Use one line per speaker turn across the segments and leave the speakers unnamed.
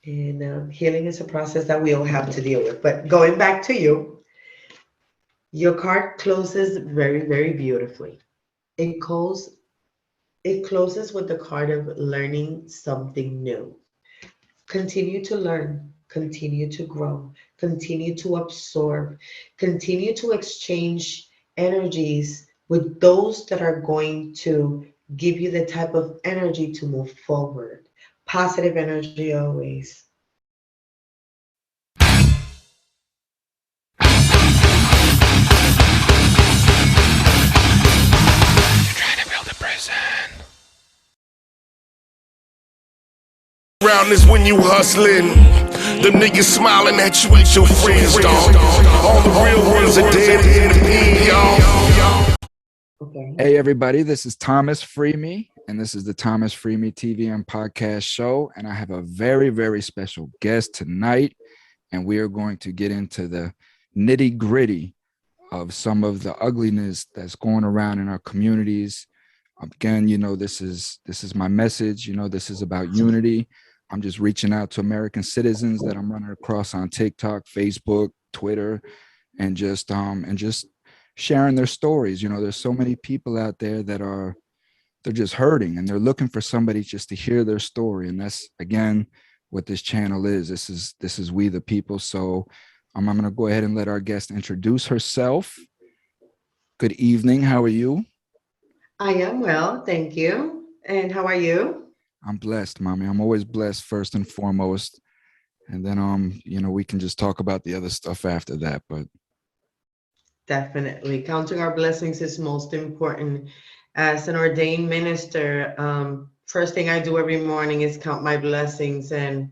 And healing is a process that we all have to deal with. But going back to you, your card closes very, very beautifully. It closes, it closes with the card of learning something new. Continue to learn, continue to grow, continue to absorb, continue to exchange energies with those that are going to give you the type of energy to move forward. Positive energy always.
Trying to build a prison. Round is when you hustling. Them niggas smiling at you with your friends, dog. All the real ones are dead in the pen, y'all.
Okay.
Hey, everybody, this is Thomas FreeMe, and this is the Thomas FreeMe TV and podcast show. And I have a very, very special guest tonight, and we are going to get into the nitty gritty of some of the ugliness that's going around in our communities. Again, this is my message. This is about unity. I'm just reaching out to American citizens that I'm running across on TikTok, Facebook, Twitter, and just sharing their stories. There's so many people out there that they're just hurting and they're looking for somebody just to hear their story. And that's, again, what this channel is. This is We the People. So I'm going to go ahead and let our guest introduce herself. Good evening. How are you?
I am well, thank you. And how are you?
I'm blessed, mommy. I'm always blessed first and foremost. And then, we can just talk about the other stuff after that. But
Definitely. Counting our blessings is most important. As an ordained minister, first thing I do every morning is count my blessings. And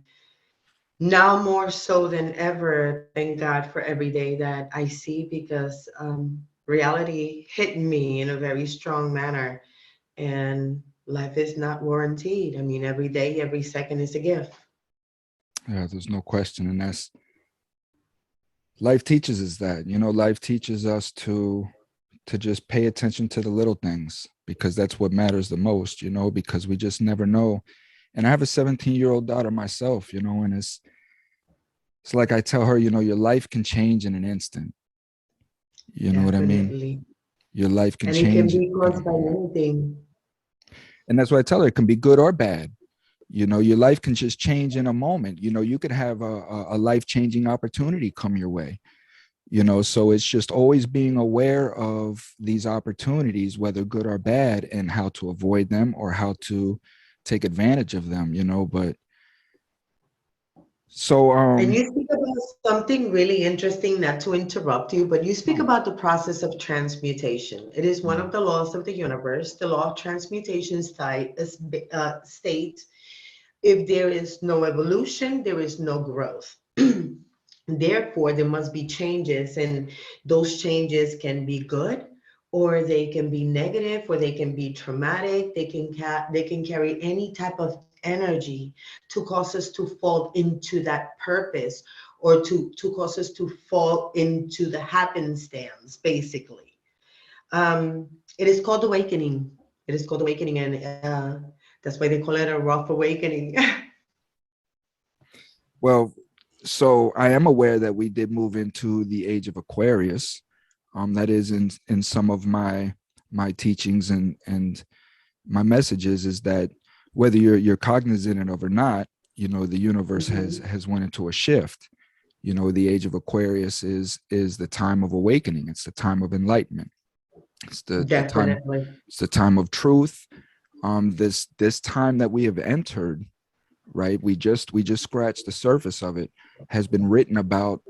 now more so than ever, thank God for every day that I see because reality hit me in a very strong manner. And life is not warranted. I mean, every day, every second is a gift.
yeah, there's no question. And that's life teaches us that. Life teaches us to just pay attention to the little things because that's what matters the most, because we just never know. And I have a 17-year-old daughter myself, and it's like I tell her, your life can change in an instant. You know what I mean?
Definitely.
Your life can
And it can
change.
be caused by anything.
And that's why I tell her it can be good or bad. Your life can just change in a moment. You could have a life-changing opportunity come your way. So it's just always being aware of these opportunities, whether good or bad, and how to avoid them or how to take advantage of them, but so
And you speak about something really interesting, not to interrupt you, but you speak about the process of transmutation. It is one of the laws of the universe. The law of transmutation states if there is no evolution, there is no growth. Therefore, there must be changes, and those changes can be good, or they can be negative, or they can be traumatic. They can carry any type of energy to cause us to fall into that purpose, or to cause us to fall into the happenstance, basically. It is called awakening. It is called awakening, and that's why they call it a rough awakening.
well, so I am aware that we did move into the age of Aquarius. That is in some of my teachings and my messages is that whether you're cognizant of it or not, the universe has went into a shift. The age of Aquarius is the time of awakening. It's the time of enlightenment. It's the time.
Definitely.
It's the time of truth. This time that we have entered, right? We just scratched the surface of it. Has been written about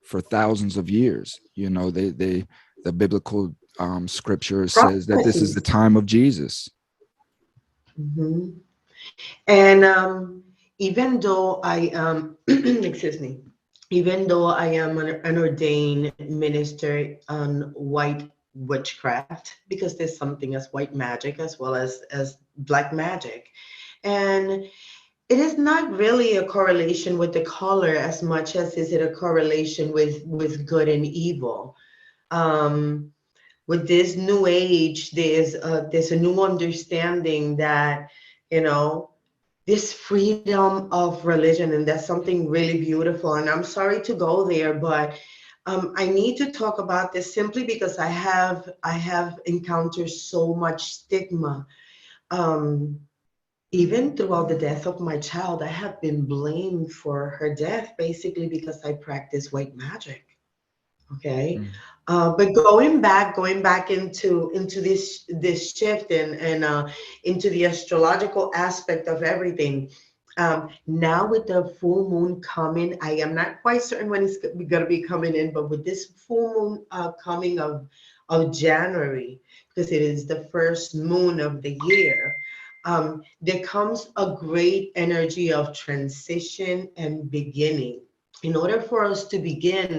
for thousands of years. The biblical scripture says that this is the
Prophecies.
time of Jesus.
Mhm. And even though I excuse me, even though I am an ordained minister on white witchcraft, because there's something as white magic as well as black magic, and it is not really a correlation with the color as much as is it a correlation with good and evil. Um, with this new age, there's a new understanding that you know. this freedom of religion, and that's something really beautiful. And I'm sorry to go there, but I need to talk about this simply because I have encountered so much stigma. Um, Even throughout the death of my child, I have been blamed for her death basically because I practice white magic. Okay.
Mm.
But going back into this shift and into the astrological aspect of everything. Now with the full moon coming, I am not quite certain when it's going to be coming in, but with this full moon coming of January, because it is the first moon of the year, there comes a great energy of transition and beginning. In order for us to begin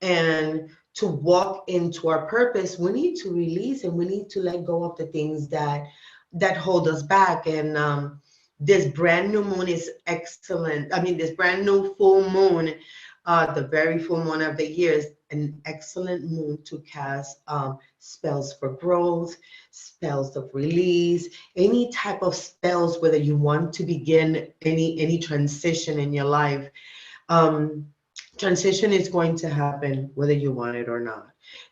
and to walk into our purpose, we need to release and we need to let go of the things that hold us back. And this brand new moon is excellent. I mean, this brand new full moon, the very full moon of the year, is an excellent moon to cast spells for growth, spells of release, any type of spells, whether you want to begin any transition in your life. um, Transition is going to happen whether you want it or not.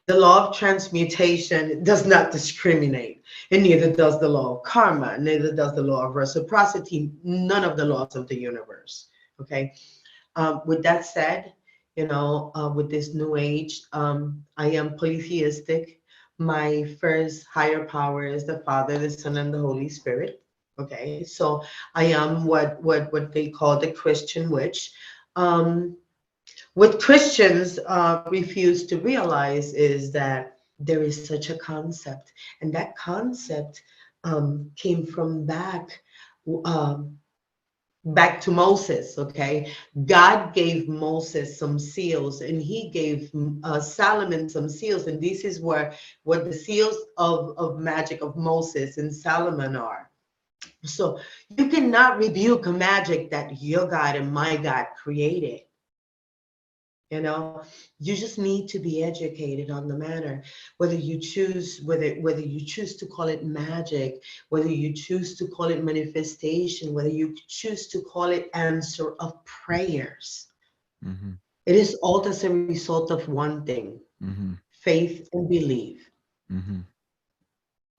The law of transmutation does not discriminate, and neither does the law of karma, neither does the law of reciprocity, none of the laws of the universe. Okay. With that said, with this new age, I am polytheistic. My first higher power is the Father, the Son, and the Holy Spirit. Okay, so I am what they call the Christian witch. Um, what Christians refuse to realize is that there is such a concept, and that concept came from um, back to Moses. Okay, God gave Moses some seals, and he gave Solomon some seals, and this is where what the seals of magic of Moses and Solomon are. So you cannot rebuke a magic that your God and my God created. You know, you just need to be educated on the matter. Whether you choose to call it magic, whether you choose to call it manifestation, whether you choose to call it answer of prayers,
Mm-hmm.
it is all as a result of one thing:
Mm-hmm.
faith and belief.
Mm-hmm.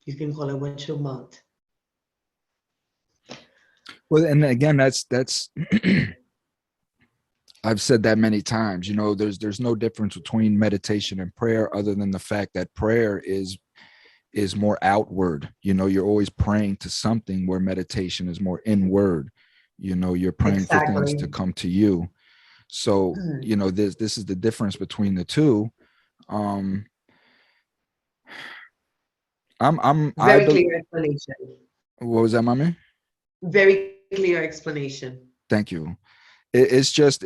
You can call it what you want.
Well, and again, that's I've said that many times. There's no difference between meditation and prayer, other than the fact that prayer is more outward. You're always praying to something, where meditation is more inward. You're praying for things to
Exactly.
come to you. So,
Mhm.
this is the difference between the two. Um, I
Very
believe.
clear explanation.
What was that, mommy?
Very clear explanation.
Thank you. It's just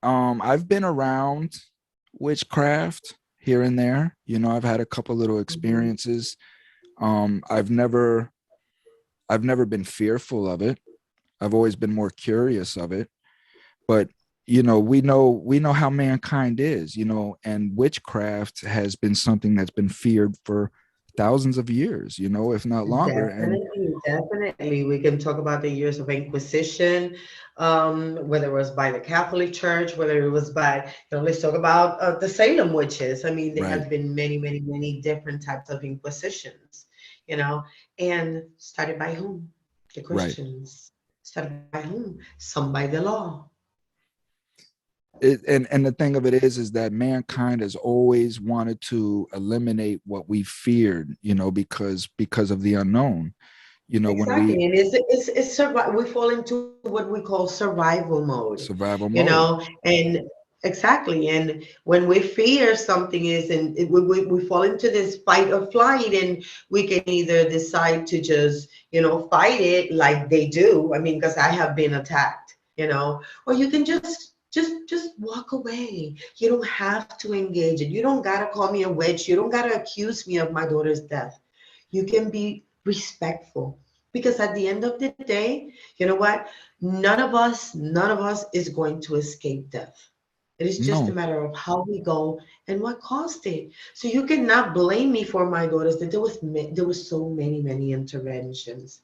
I've been around witchcraft here and there. I've had a couple little
Mhm.
experiences. I've never been fearful of it. I've always been more curious of it. But we know how mankind is, and witchcraft has been something that's been feared for thousands of years, if not longer. And
Definitely, definitely. We can talk about the years of Inquisition, whether it was by the Catholic Church, whether it was by, let's talk about the Salem witches. I mean, there
right,
has been many, many, many different types of Inquisitions, you know, and started by whom? The
right.
Christians. Started by whom? Some by the law.
And the thing of it is that mankind has always wanted to eliminate what we feared, because of the unknown. When we
Exactly, and it's we fall into what we call survival mode,
survival mode.
and exactly, and when we fear something is, and we fall into this fight or flight, and we can either decide to just fight it like they do. I mean, because I have been attacked, or you can just walk away. You don't have to engage it. You don't gotta call me a witch. You don't gotta accuse me of my daughter's death. You can be respectful, because at the end of the day, you know what, none of us is going to escape death. It is just a
No,
matter of how we go and what caused it. So you cannot blame me for my daughters. That there was so many interventions.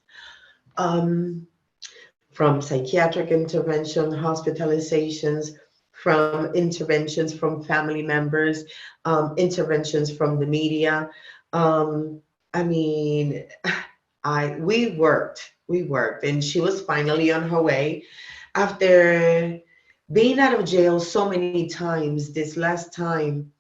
from psychiatric intervention, hospitalizations, from interventions from family members, interventions from the media. Um, I mean, we worked, and she was finally on her way after being out of jail so many times. This last time,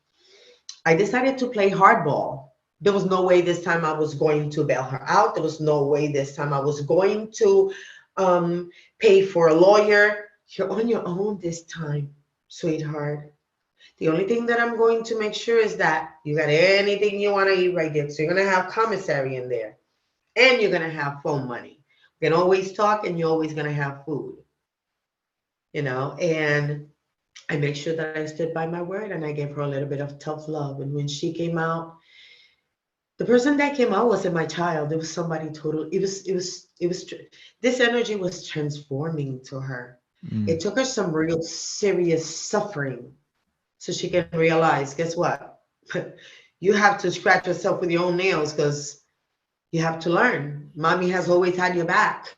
I decided to play hardball. There was no way this time I was going to bail her out. There was no way this time I was going to pay for a lawyer. You're on your own this time, sweetheart. The only thing that I'm going to make sure is that you got anything you want to eat right there. So you're going to have commissary in there, and you're going to have phone money. We can always talk, and you're always going to have food, and I make sure that I stood by my word, and I gave her a little bit of tough love. And when she came out, the person that came out wasn't my child. It was somebody total. This energy was transforming to her. It took her some real serious suffering so she can realize, guess what? You have to scratch yourself with your own nails because you have to learn. Mommy has always had your back.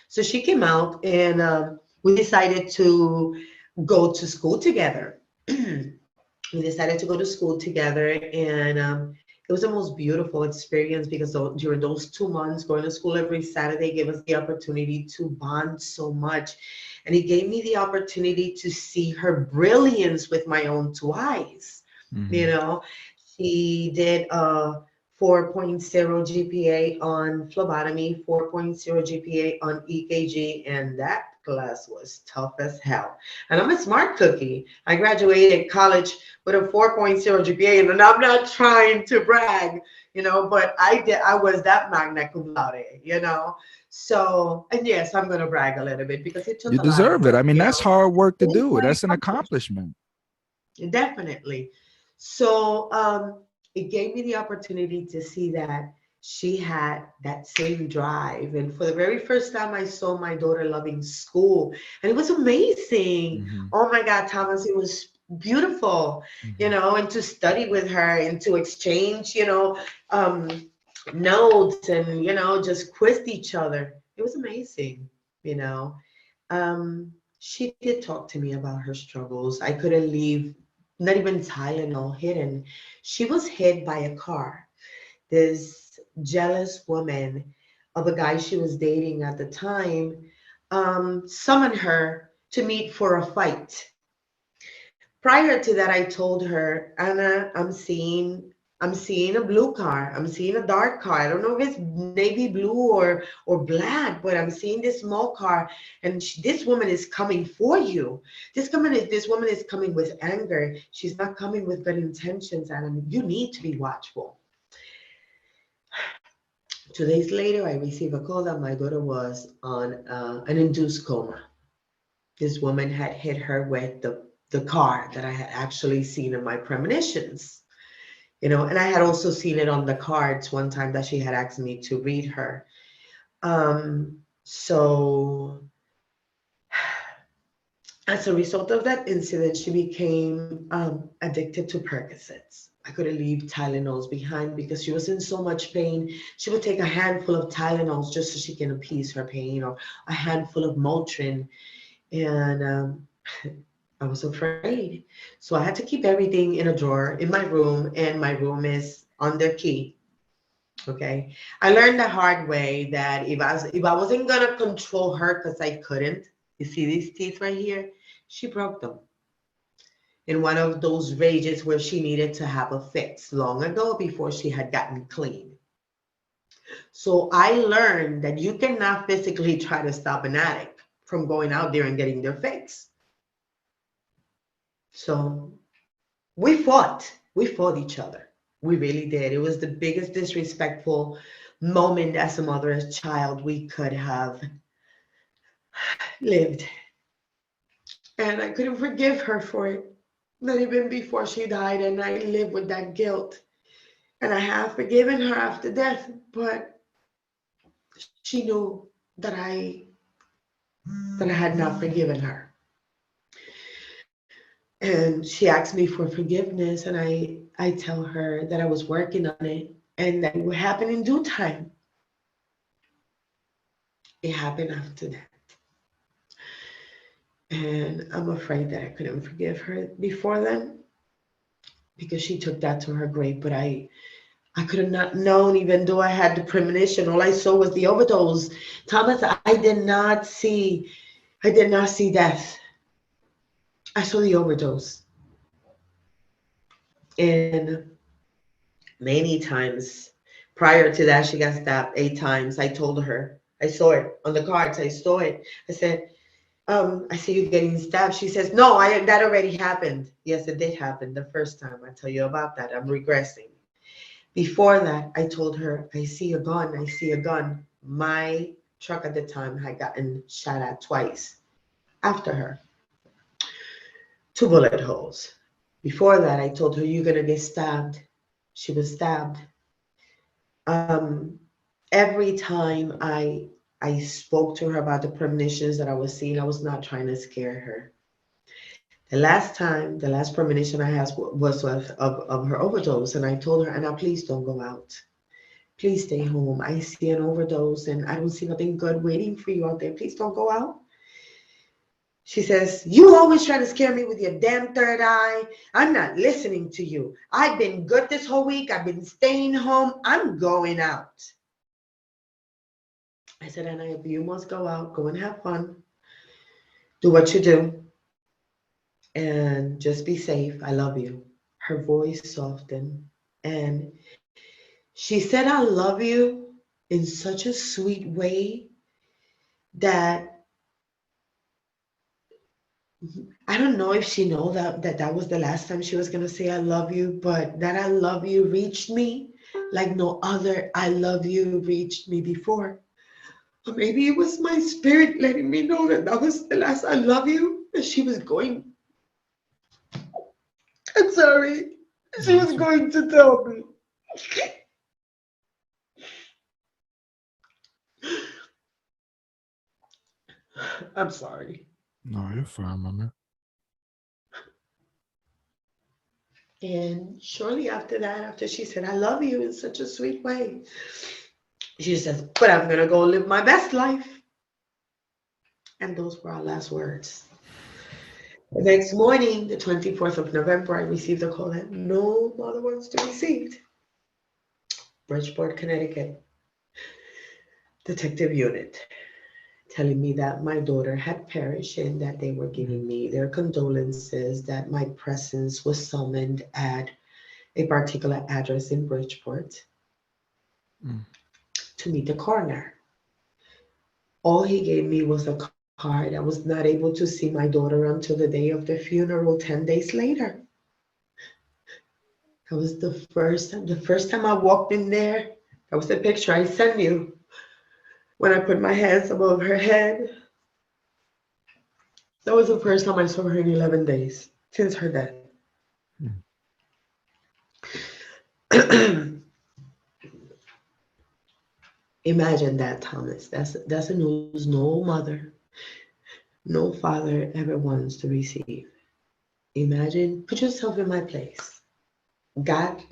So she came out, and we decided to go to school together. We decided to go to school together, and it was the most beautiful experience because during those 2 months, going to school every Saturday gave us the opportunity to bond so much. And it gave me the opportunity to see her brilliance with my own two eyes. She did a 4.0 GPA on phlebotomy, 4.0 GPA on EKG, and that class was tough as hell. And I'm a smart cookie. I graduated college with a 4.0 GPA, and I'm not trying to brag, but I was that magna cum laude. So, and yes, I'm going to brag a little bit because it took
You
a lot of
deserve it.
work.
I mean, that's hard work to
It is
do.
my
That's an
accomplishment.
accomplishment.
Definitely. So it gave me the opportunity to see that she had that same drive. And for the very first time, I saw my daughter loving school. And it was amazing. Oh my God, Thomas, it was beautiful, and to study with her and to exchange, notes and, just quiz each other. It was amazing, you know. She did talk to me about her struggles. I couldn't leave not even Tylenol hidden. She was hit by a car. This jealous woman of a guy she was dating at the time summoned her to meet for a fight. Prior to that, I told her, Anna, I'm seeing a blue car. I'm seeing a dark car. I don't know if it's navy blue or black, but I'm seeing this small car, and this woman is coming for you. This woman is coming with anger. She's not coming with good intentions, and you need to be watchful. 2 days later, I received a call that my daughter was on an induced coma. This woman had hit her with the car that I had actually seen in my premonitions. And I had also seen it on the cards one time that she had asked me to read her. So as a result of that incident, she became addicted to Percocets. I couldn't leave Tylenols behind because she was in so much pain. She would take a handful of Tylenols just so she can appease her pain, or a handful of Motrin. And I was afraid. So I had to keep everything in a drawer in my room, and my room is under key. Okay. I learned the hard way that if I wasn't gonna control her, because I couldn't, you see these teeth right here? She broke them in one of those rages where she needed to have a fix long ago before she had gotten clean. So I learned that you cannot physically try to stop an addict from going out there and getting their fix. So we fought. We fought each other. We really did. It was the biggest disrespectful moment as a mother, as child, we could have lived. And I couldn't forgive her for it. Not even before she died. And I live with that guilt. And I have forgiven her after death, but she knew that I had not forgiven her. And she asked me for forgiveness, and I tell her that I was working on it and that it would happen in due time. It happened after that. And I'm afraid that I couldn't forgive her before then because she took that to her grave. But I could have not known, even though I had the premonition. All I saw was the overdose. Thomas, I did not see death. I saw the overdose. And many times prior to that, she got stabbed 8 times. I told her, I saw it on the cards. I saw it. I said, I see you getting stabbed. She says, no, that already happened. Yes, it did happen the first time. I tell you about that. I'm regressing. Before that, I told her, I see a gun. I see a gun. My truck at the time had gotten shot at twice after her. 2 bullet holes. Before that, I told her, you're going to get stabbed. She was stabbed. Every time I spoke to her about the premonitions that I was seeing, I was not trying to scare her. The last premonition I had was of her overdose, and I told her, Anna, please don't go out. Please stay home. I see an overdose, and I don't see nothing good waiting for you out there. Please don't go out. She says, you always try to scare me with your damn third eye. I'm not listening to you. I've been good this whole week. I've been staying home. I'm going out. I said, Anna, if you must go out, go and have fun. Do what you do. And just be safe. I love you. Her voice softened. And she said, I love you in such a sweet way that I don't know if she know that was the last time she was going to say I love you, but that I love you reached me like no other I love you reached me before. Or maybe it was my spirit letting me know that was the last I love you. And she was going, I'm sorry, she was going to tell me. I'm sorry.
No, you're fine, mama.
And shortly after that, after she said, I love you in such a sweet way, she says, but I'm going to go live my best life. And those were our last words. The next morning, the 24th of November, I received a call that no mother wants to be received. Bridgeport, Connecticut, detective unit, telling me that my daughter had perished and that they were giving me their condolences, that my presence was summoned at a particular address in Bridgeport to meet the coroner. All he gave me was a card. I was not able to see my daughter until the day of the funeral 10 days later. That was the first time. The first time I walked in there, that was the picture I sent you when I put my hands above her head. That was the first time I saw her in 11 days since her death. Imagine that, Thomas. That's a news no mother, no father ever wants to receive. Imagine, put yourself in my place.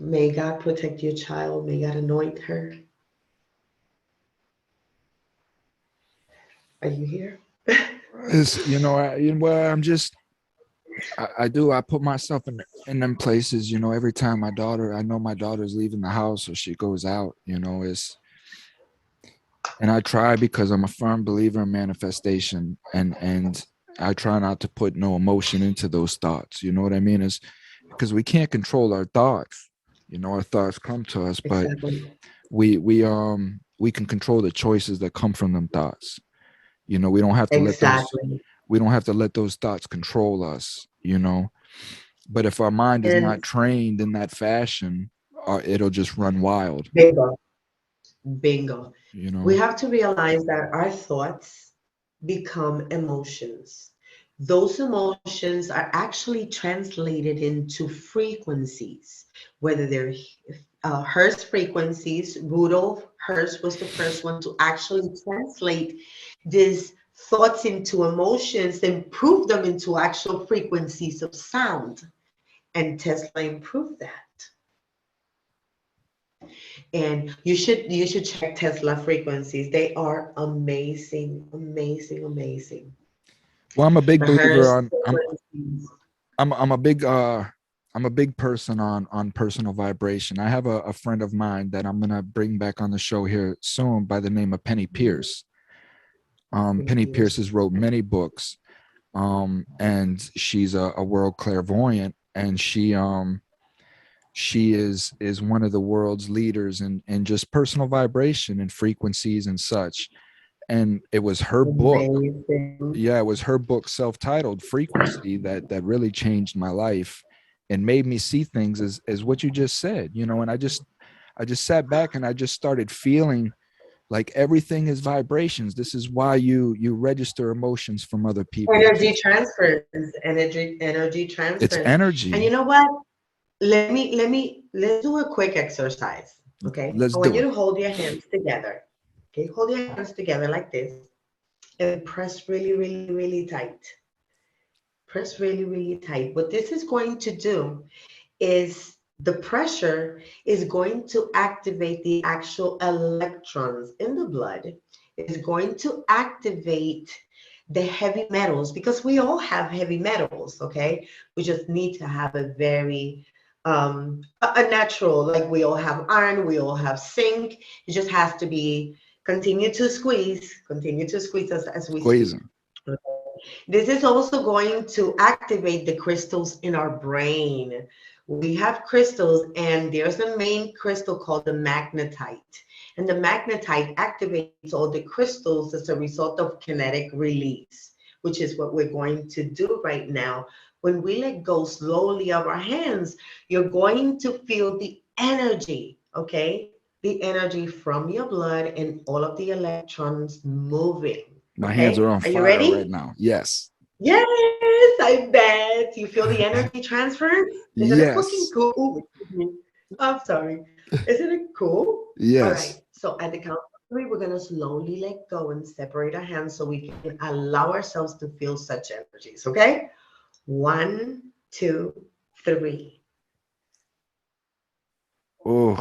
May God protect your child. May God anoint her. Are you here?
It's, I'm just, I put myself in them places, every time I know my daughter's leaving the house or she goes out, and I try because I'm a firm believer in manifestation and I try not to put no emotion into those thoughts. You know what I mean? Is because we can't control our thoughts. Our thoughts come to us, but
Exactly.
we can control the choices that come from them thoughts. We don't have to let those thoughts control us, But if our mind is not
And
trained in that fashion, it'll just run wild.
bingo. We have to realize that our thoughts become emotions. Those emotions are actually translated into frequencies, whether they're Hertz frequencies. Rudolf Hertz was the first one to actually translate these thoughts into emotions and prove them into actual frequencies of sound. And Tesla improved that. And you should check Tesla frequencies. They are amazing, amazing, amazing.
Well, I'm a big
The
believer
Hertz
on
frequencies.
I'm a big I'm a big person on personal vibration. I have a friend of mine that I'm gonna bring back on the show here soon by the name of Penny Pierce. Penny Pierce has wrote many books, and she's a world clairvoyant, and she is one of the world's leaders in just personal vibration and frequencies and such. And it was her book,
Amazing.
yeah, it was her book, self-titled Frequency, that really changed my life and made me see things as what you just said, you know. And I just sat back and I just started feeling like everything is vibrations. This is why you register emotions from other people.
Energy transfers, energy
It's
transfers. And you
energy.
know what? Let's do a quick exercise. Okay.
Let's
I want
do
you
it.
to hold your hands together. Okay. Hold your hands together like this and press really, really, really tight. Press really, really tight. What this is going to do is the pressure is going to activate the actual electrons in the blood. It's going to activate the heavy metals because we all have heavy metals, okay? We just need to have a very a natural, like we all have iron, we all have zinc. It just has to be continue to squeeze as we speak.
Squeezing.
This is also going to activate the crystals in our brain. We have crystals, and there's a main crystal called the magnetite. And the magnetite activates all the crystals as a result of kinetic release, which is what we're going to do right now. When we let go slowly of our hands, you're going to feel the energy, okay? The energy from your blood and all of the electrons moving.
My hands are
Okay,
on
are you
fire right
ready?
now. Yes.
Yes, I bet. You feel the energy transfer? Isn't it fucking
Yes.
cool? Ooh, excuse me. I'm sorry. Isn't it cool? All
Yes.
right. So at the count of three, we're gonna slowly let go and separate our hands so we can allow ourselves to feel such energies. Okay? One, two, three.
Oh,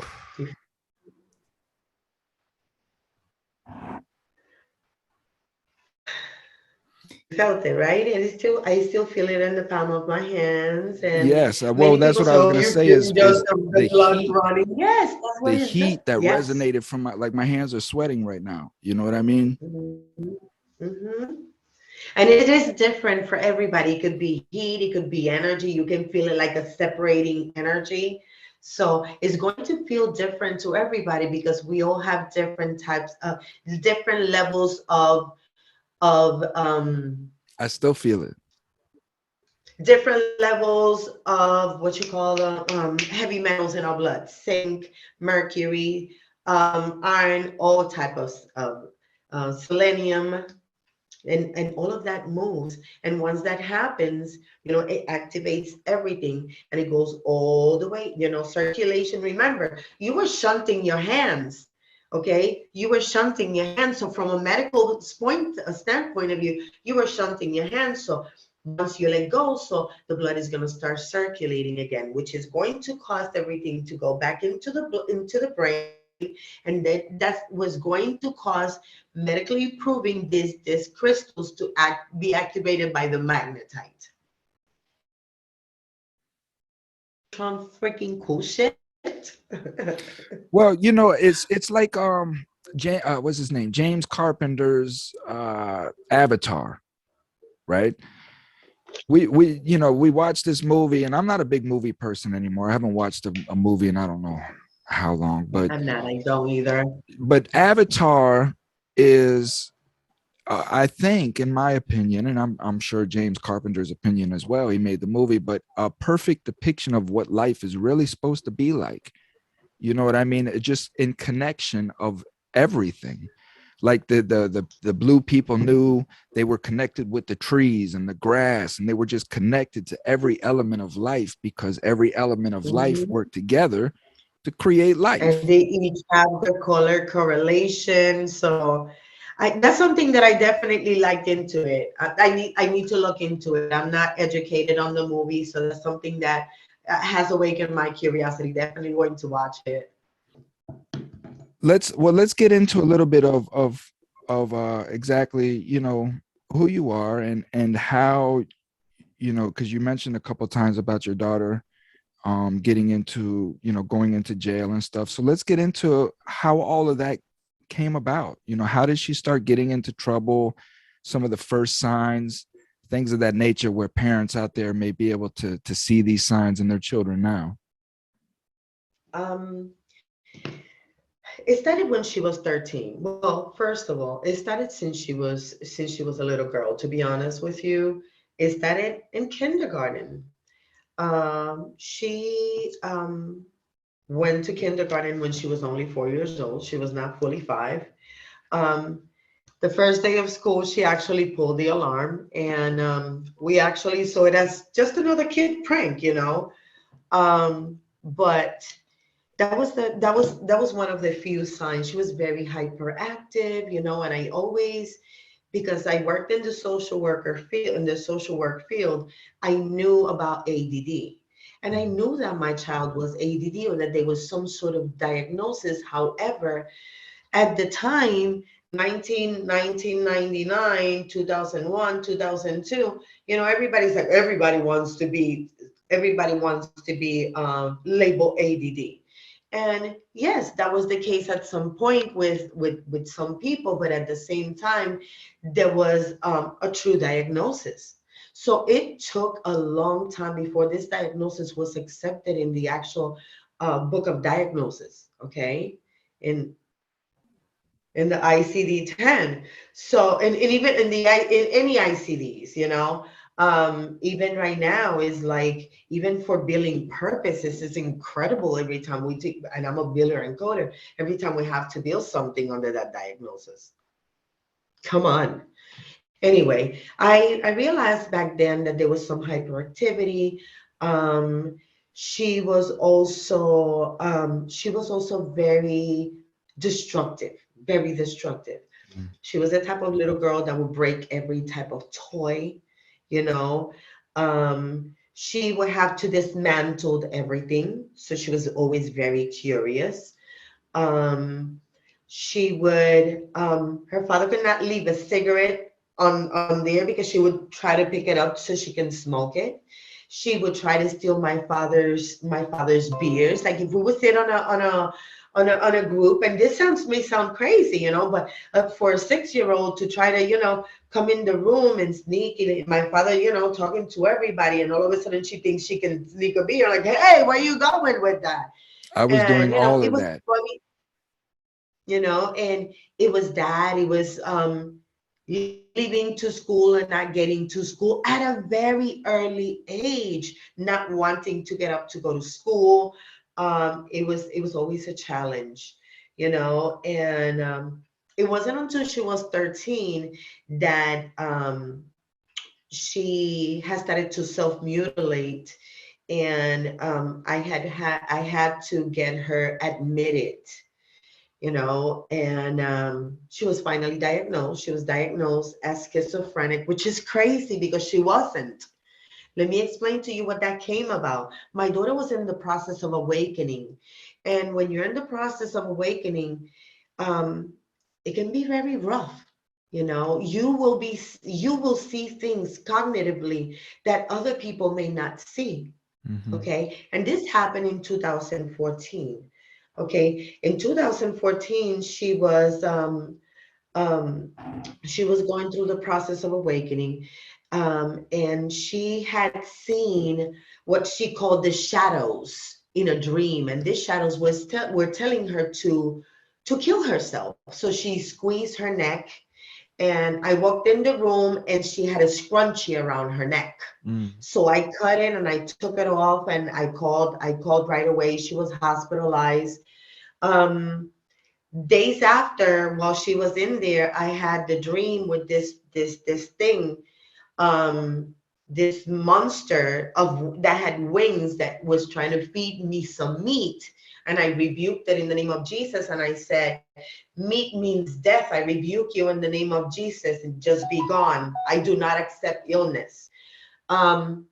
You felt it, right? And it's still, I still feel it in the palm of my hands. And
yes. Well,
many
that's
people
what
say,
I was
"Oh,
gonna
you
say
feel just
is
the blood running." Yes, that's what
the
it does.
heat that
Yes.
resonated from my hands are sweating right now. You know what I mean?
Mhm. Mhm. And it is different for everybody. It could be heat, it could be energy. You can feel it like a separating energy. So it's going to feel different to everybody because we all have different types of different levels of
I still feel it.
different levels of what you call heavy metals in our blood: zinc, mercury, iron, all type of selenium, and all of that moves. And once that happens, you know, it activates everything and it goes all the way, you know, circulation. Remember, you were shunting your hands. Okay, you were shunting your hands. So from a medical point, a standpoint of view, you were shunting your hands. So once you let go, so the blood is going to start circulating again, which is going to cause everything to go back into the brain, and that was going to cause medically proving these crystals to be activated by the magnetite. Some freaking cool shit.
Well, you know, it's like what's his name? James Carpenter's Avatar, right? We you know, we watched this movie, and I'm not a big movie person anymore. I haven't watched a movie in I don't know how long,
I'm not, I don't either.
but Avatar is I think, in my opinion, and I'm sure James Carpenter's opinion as well, he made the movie, but a perfect depiction of what life is really supposed to be like. You know what I mean? It just in connection of everything. Like the blue people knew they were connected with the trees and the grass, and they were just connected to every element of life because every element of life
Mhm.
worked together to create
And
life.
they each have the color correlation. So that's something that I definitely liked into it. I need to look into it. I'm not educated on the movie, so that's something that has awakened my curiosity. Definitely going to watch it.
let's get into a little bit of exactly, who you are and how, because you mentioned a couple times about your daughter getting into, going into jail and stuff. So let's get into how all of that came about. How did she start getting into trouble? Some of the first signs, things of that nature, where parents out there may be able to see these signs in their children now.
Um, it started when she was 13. Well, first of all, it started since she was a little girl, to be honest with you. It started in kindergarten. She went to kindergarten when she was only 4 years old. She was not fully five. Um, the first day of school, she actually pulled the alarm, and we actually saw it as just another kid prank. But that was one of the few signs. She was very hyperactive, and I always, because I worked in the social work field, I knew about ADD. And I knew that my child was ADD, or that there was some sort of diagnosis. However, at the time, 1999, 2001, 2002, everybody wants to be labeled ADD. And yes, that was the case at some point with some people, but at the same time, there was a true diagnosis. So it took a long time before this diagnosis was accepted in the actual book of diagnosis, okay? In the ICD-10. So, and even in any ICDs, even right now is like, even for billing purposes, it's incredible every time we take, and I'm a biller and coder, every time we have to bill something under that diagnosis. Come on. Anyway, I realized back then that there was some hyperactivity. Um, she was also very destructive, very destructive.
Mm.
She was the type of little girl that would break every type of toy, you know. She would have to dismantle everything. So she was always very curious. Um, her father could not leave a cigarette on there because she would try to pick it up so she can smoke it. She would try to steal my father's beers. Like if we would sit on a group, and this may sound crazy, but for a 6-year-old to try to, come in the room and sneak in, my father, talking to everybody, and all of a sudden she thinks she can sneak a beer, like, hey, where you going with that?
I was
And
doing all
it
of
was
that.
funny, and it was that, it was leaving to school and not getting to school at a very early age, not wanting to get up to go to school. It was always a challenge, and it wasn't until she was 13 that she has started to self-mutilate, and I had to get her admitted, and she was finally diagnosed. She was diagnosed as schizophrenic, which is crazy because she wasn't. Let me explain to you what that came about. My daughter was in the process of awakening. And when you're in the process of awakening, um, it can be very rough. You will see things cognitively that other people may not see.
Hmm.
Okay. And this happened in 2014. Okay. In 2014, um, she was going through the process of awakening. And she had seen what she called the shadows in a dream. And these shadows were telling her to kill herself. So she squeezed her neck, and I walked in the room and she had a scrunchie around her neck.
Mm.
So I cut it and I took it off, and I called right away. She was hospitalized. Um, Days after, while she was in there, I had the dream with this thing, um, this monster that had wings that was trying to feed me some meat. And I rebuked it in the name of Jesus. And I said, meat means death. I rebuke you in the name of Jesus, and just be gone. I do not accept illness. Um,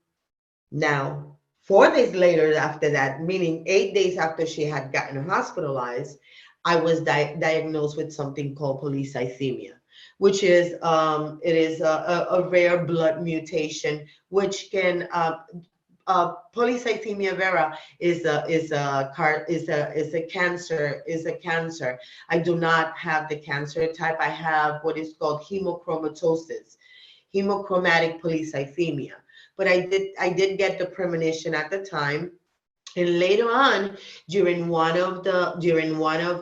Now, 4 days later after that, meaning 8 days after she had gotten hospitalized, I was diagnosed with something called polycythemia, which is it is a rare blood mutation, which can polycythemia vera is a cancer. I do not have the cancer type. I have what is called hemochromatosis, hemochromatic polycythemia. But I did get the premonition at the time, and later on,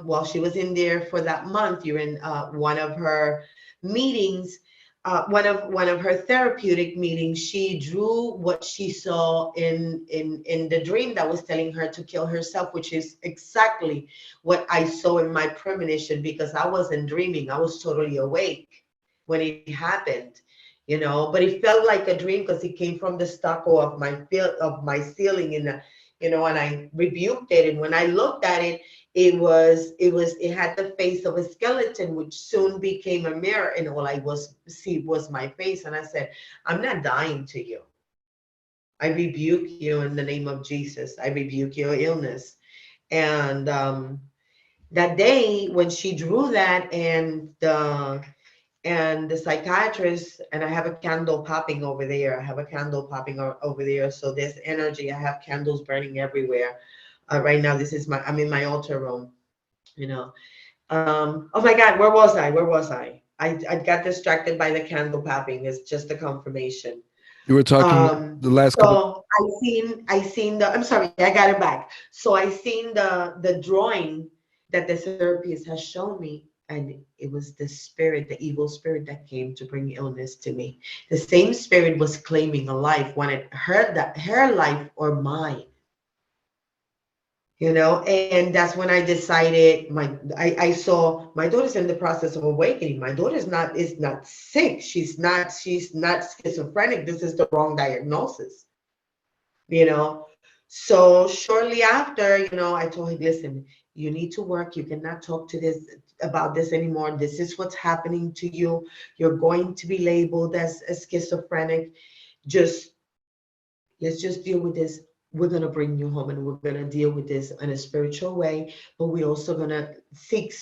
while she was in there for that month, during one of her meetings, one of her therapeutic meetings, she drew what she saw in the dream that was telling her to kill herself, which is exactly what I saw in my premonition, because I wasn't dreaming. I was totally awake when it happened. But it felt like a dream because it came from the stucco of my ceiling, and I rebuked it. And when I looked at it, it had the face of a skeleton, which soon became a mirror, and all I was my face. And I said, I'm not dying to you. I rebuke you in the name of Jesus. I rebuke your illness. And that day when she drew that, and the psychiatrist, and I have a candle popping over there. I have a candle popping over there. So there's energy. I have candles burning everywhere. Right now, I'm in my altar room, you know. Oh my God, where was I? Where was I? I got distracted by the candle popping. It's just a confirmation.
You were talking the last couple.
So I seen I'm sorry, I got it back. So I seen the drawing that the therapist has shown me, and it was the spirit, the evil spirit that came to bring illness to me. The same spirit was claiming a life, wanted her life or mine. And that's when I decided, I saw my daughter's in the process of awakening. My daughter is not sick. She's not schizophrenic. This is the wrong diagnosis. you know. So shortly after, I told him, listen, you need to work. You cannot talk about this anymore. This is what's happening to you. You're going to be labeled as a schizophrenic. Just let's just deal with this. We're going to bring you home, and we're going to deal with this in a spiritual way, but we're also going to seek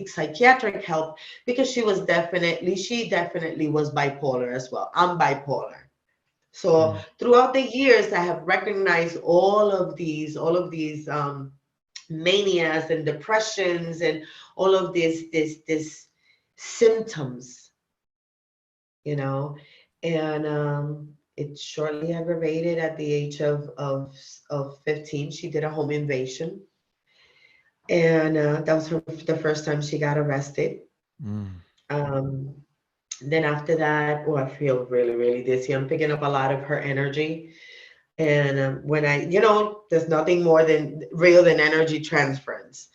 psychiatric help, because she definitely was bipolar as well. I'm bipolar. So throughout the years, I have recognized all of these manias and depressions and all of this symptoms, you know, and it shortly aggravated at the age of 15. She did a home invasion, and that was the first time she got arrested. Um, then after that, oh, I feel really, really dizzy. I'm picking up a lot of her energy. And when there's nothing more real than energy transference.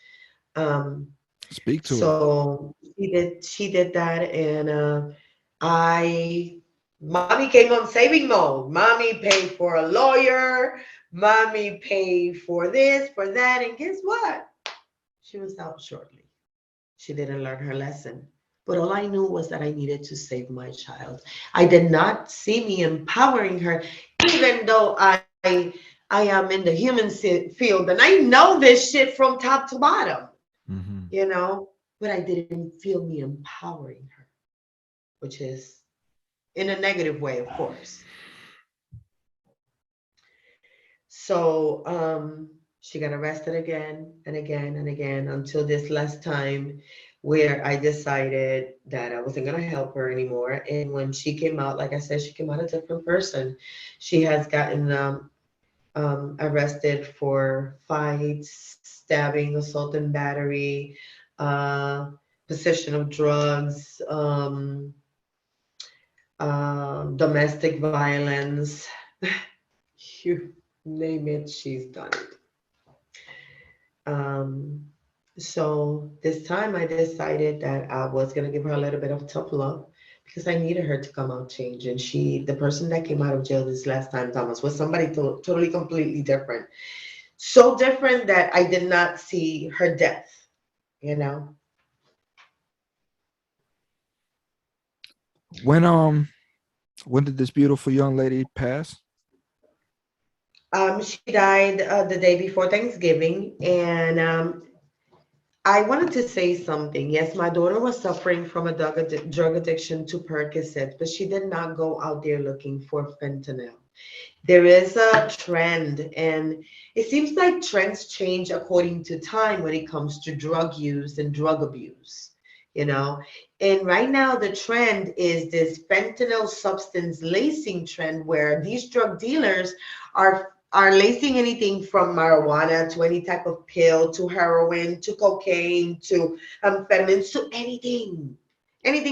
Speak to it.
So she did that, and mommy came on saving mode. Mommy paid for a lawyer. Mommy paid for this, for that, and guess what? She was out shortly. She didn't learn her lesson. But all I knew was that I needed to save my child. I did not see me empowering her, even though I am in the human field and I know this shit from top to bottom, but I didn't feel me empowering her, which is in a negative way, of course. So she got arrested again and again and again until this last time, where I decided that I wasn't going to help her anymore. And when she came out, like I said, she came out a different person. She has gotten arrested for fights, stabbing, assault and battery, possession of drugs, domestic violence. You name it, she's done it. So this time I decided that I was going to give her a little bit of tough love, because I needed her to come out change. And the person that came out of jail this last time, Thomas, was somebody totally, completely different. So different that I did not see her death,
When did this beautiful young lady pass?
She died the day before Thanksgiving, and I wanted to say something. Yes, my daughter was suffering from a drug addiction to Percocet, but she did not go out there looking for fentanyl. There is a trend, and it seems like trends change according to time when it comes to drug use and drug abuse, you know. And right now, the trend is this fentanyl substance lacing trend where these drug dealers are lacing anything from marijuana to any type of pill to heroin to cocaine to amphetamines to anything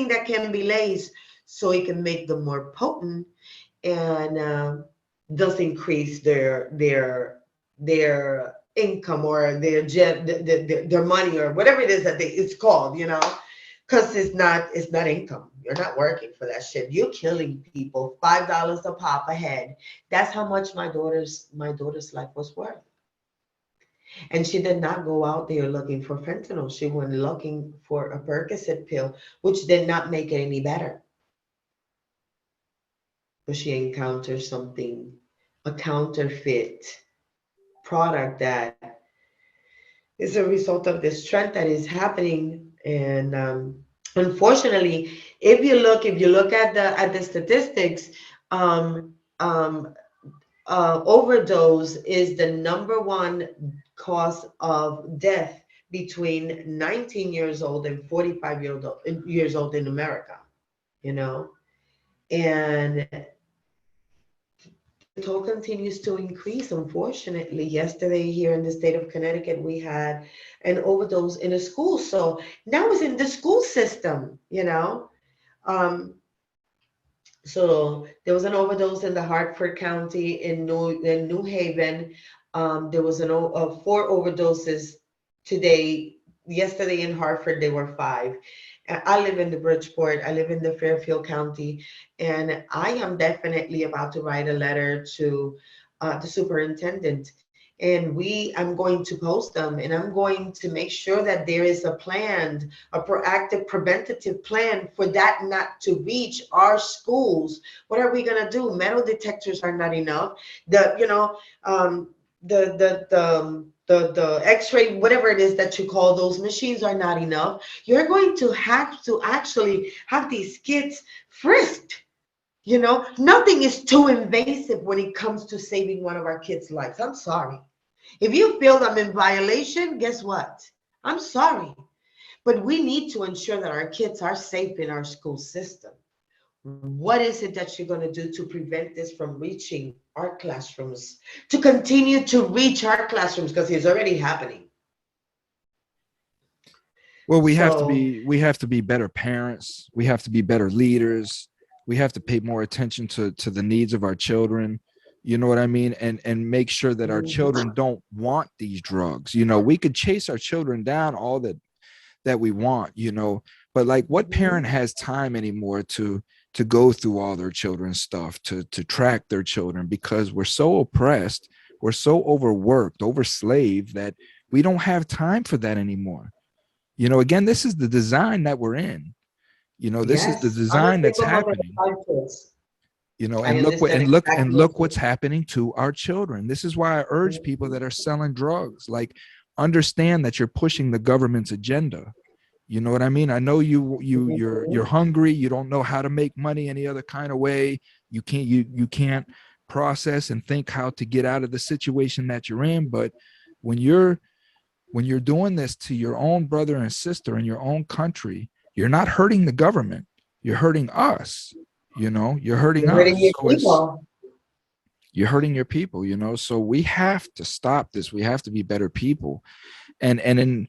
that can be laced so it can make them more potent and thus increase their income or their money or whatever it is that it's called, you know, because it's not income. You're not working for that shit. You're killing people. $5 a pop a head. That's how much my daughter's life was worth. And she did not go out there looking for fentanyl. She went looking for a Percocet pill, which did not make it any better. But she encountered something, a counterfeit product that is a result of this trend that is happening. And unfortunately, if you look at the statistics, um, um, overdose is the number one cause of death between 19 years old and 45 years old in America. You know, and the toll continues to increase, unfortunately. Yesterday, here in the state of Connecticut, we had an overdose in a school. So now it's in the school system, you know. Um, so there was an overdose in the Hartford County in New Haven. There was four overdoses today. Yesterday in Hartford, there were five. I live in the Bridgeport. I live in the Fairfield County, and I am definitely about to write a letter to the superintendent. And I'm going to post them, and I'm going to make sure that there is a proactive, preventative plan for that not to reach our schools. What are we gonna do? Metal detectors are not enough. The X-ray, whatever it is that you call those machines, are not enough. You're going to have to actually have these kids frisked. You know, nothing is too invasive when it comes to saving one of our kids' lives. I'm sorry. If you feel I'm in violation, guess what? I'm sorry. But we need to ensure that our kids are safe in our school system. What is it that you're going to do to prevent this from reaching our classrooms, to continue to reach our classrooms, because it's already happening?
Well,
So,
we have to be better parents. We have to be better leaders. We have to pay more attention to the needs of our children. You know what I mean? And make sure that our children don't want these drugs. You know, we could chase our children down all that we want, you know, but like what parent has time anymore to go through all their children's stuff, to track their children, because we're so oppressed, we're so overworked, overslaved, that we don't have time for that anymore. You know, again, this is the design that we're in. You know, this is the
yes, I'm a
design that's
single mother of
happening.
five kids.
You know,
I
and look what
understand
and
exactly what
look
you're
what's happening to our children. This is why I urge people
saying.
that are selling drugs, like, understand that you're pushing the government's agenda. You know what I mean? I know you're
Mhm.
hungry. You don't know how to make money any other kind of way. You can't process and think how to get out of the situation that you're in. But when you're when you're doing this to your own brother and sister in your own country, you're not hurting the government. You're hurting us. You know, you're hurting
You're hurting
us.
your
So it's
people.
you're hurting your people, you know. So we have to stop this. We have to be better people. And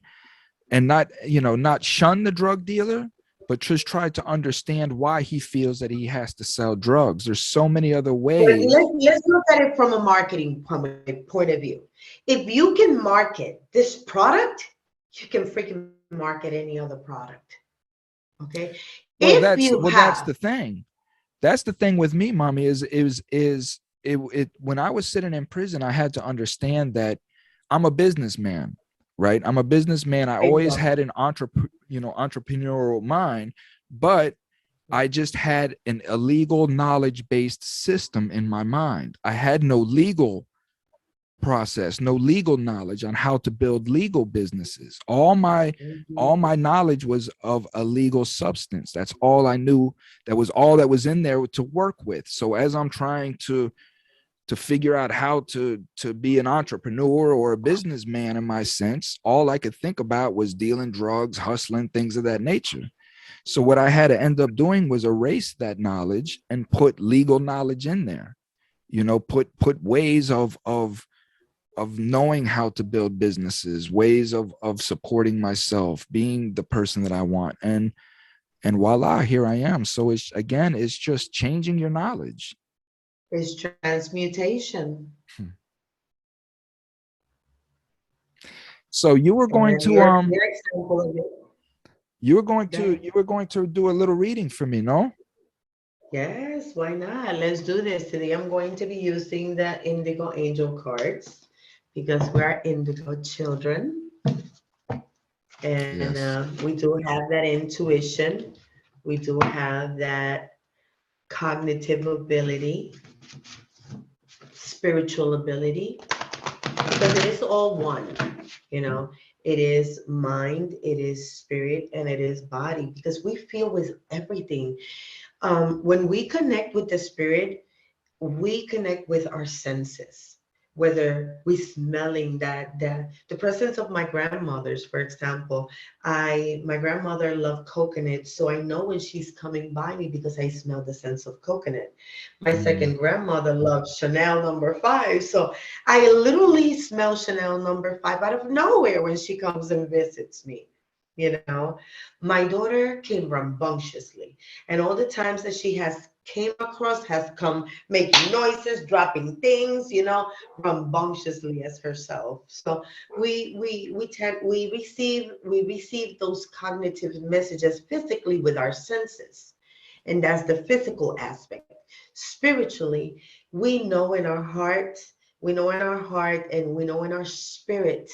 not, you know, not shun the drug dealer, but just try to understand why he feels that he has to sell drugs. There's so many other
But
ways.
let's look at it from a marketing point of view. If you can market this product, you can freaking market any other product. Okay.
Well,
If
that's
you
well, that's
have,
the thing. That's the thing with me, mommy, is it when I was sitting in prison, I had to understand that I'm a businessman, right? I'm a businessman. I always
exactly.
had an entrepreneurial mind, but I just had an illegal knowledge based system in my mind. I had no legal process, no legal knowledge on how to build legal businesses. All my knowledge was of a legal substance. That's all I knew. That was all that was in there to work with. So as I'm trying to figure out how to be an entrepreneur or a businessman in my sense, all I could think about was dealing drugs, hustling, things of that nature. So what I had to end up doing was erase that knowledge and put legal knowledge in there. Put ways of knowing how to build businesses, ways of supporting myself, being the person that I want. And voila, here I am. So it's just changing your knowledge.
It's transmutation.
So you were going
And
to
your example of it.
you were going to do a little reading for me, no?
Yes, why not? Let's do this. Today I'm going to be using the Indigo Angel cards because we are Indigo children. And
Yes.
we do have that intuition. We do have that cognitive ability, spiritual ability, because it is all one, you know. It is mind, it is spirit, and it is body, because we feel with everything. When we connect with the spirit, we connect with our senses, whether we smelling the presence of my grandmothers, for example. My grandmother loved coconut, so I know when she's coming by me because I smell the sense of coconut. My second grandmother loved Chanel number 5, so I literally smell Chanel number 5 out of nowhere when she comes and visits me. You know, my daughter came rambunctiously, and all the times that she has came across has come making noises, dropping things, rambunctiously as herself. So we receive those cognitive messages physically with our senses, and that's the physical aspect. Spiritually, we know in our heart and we know in our spirit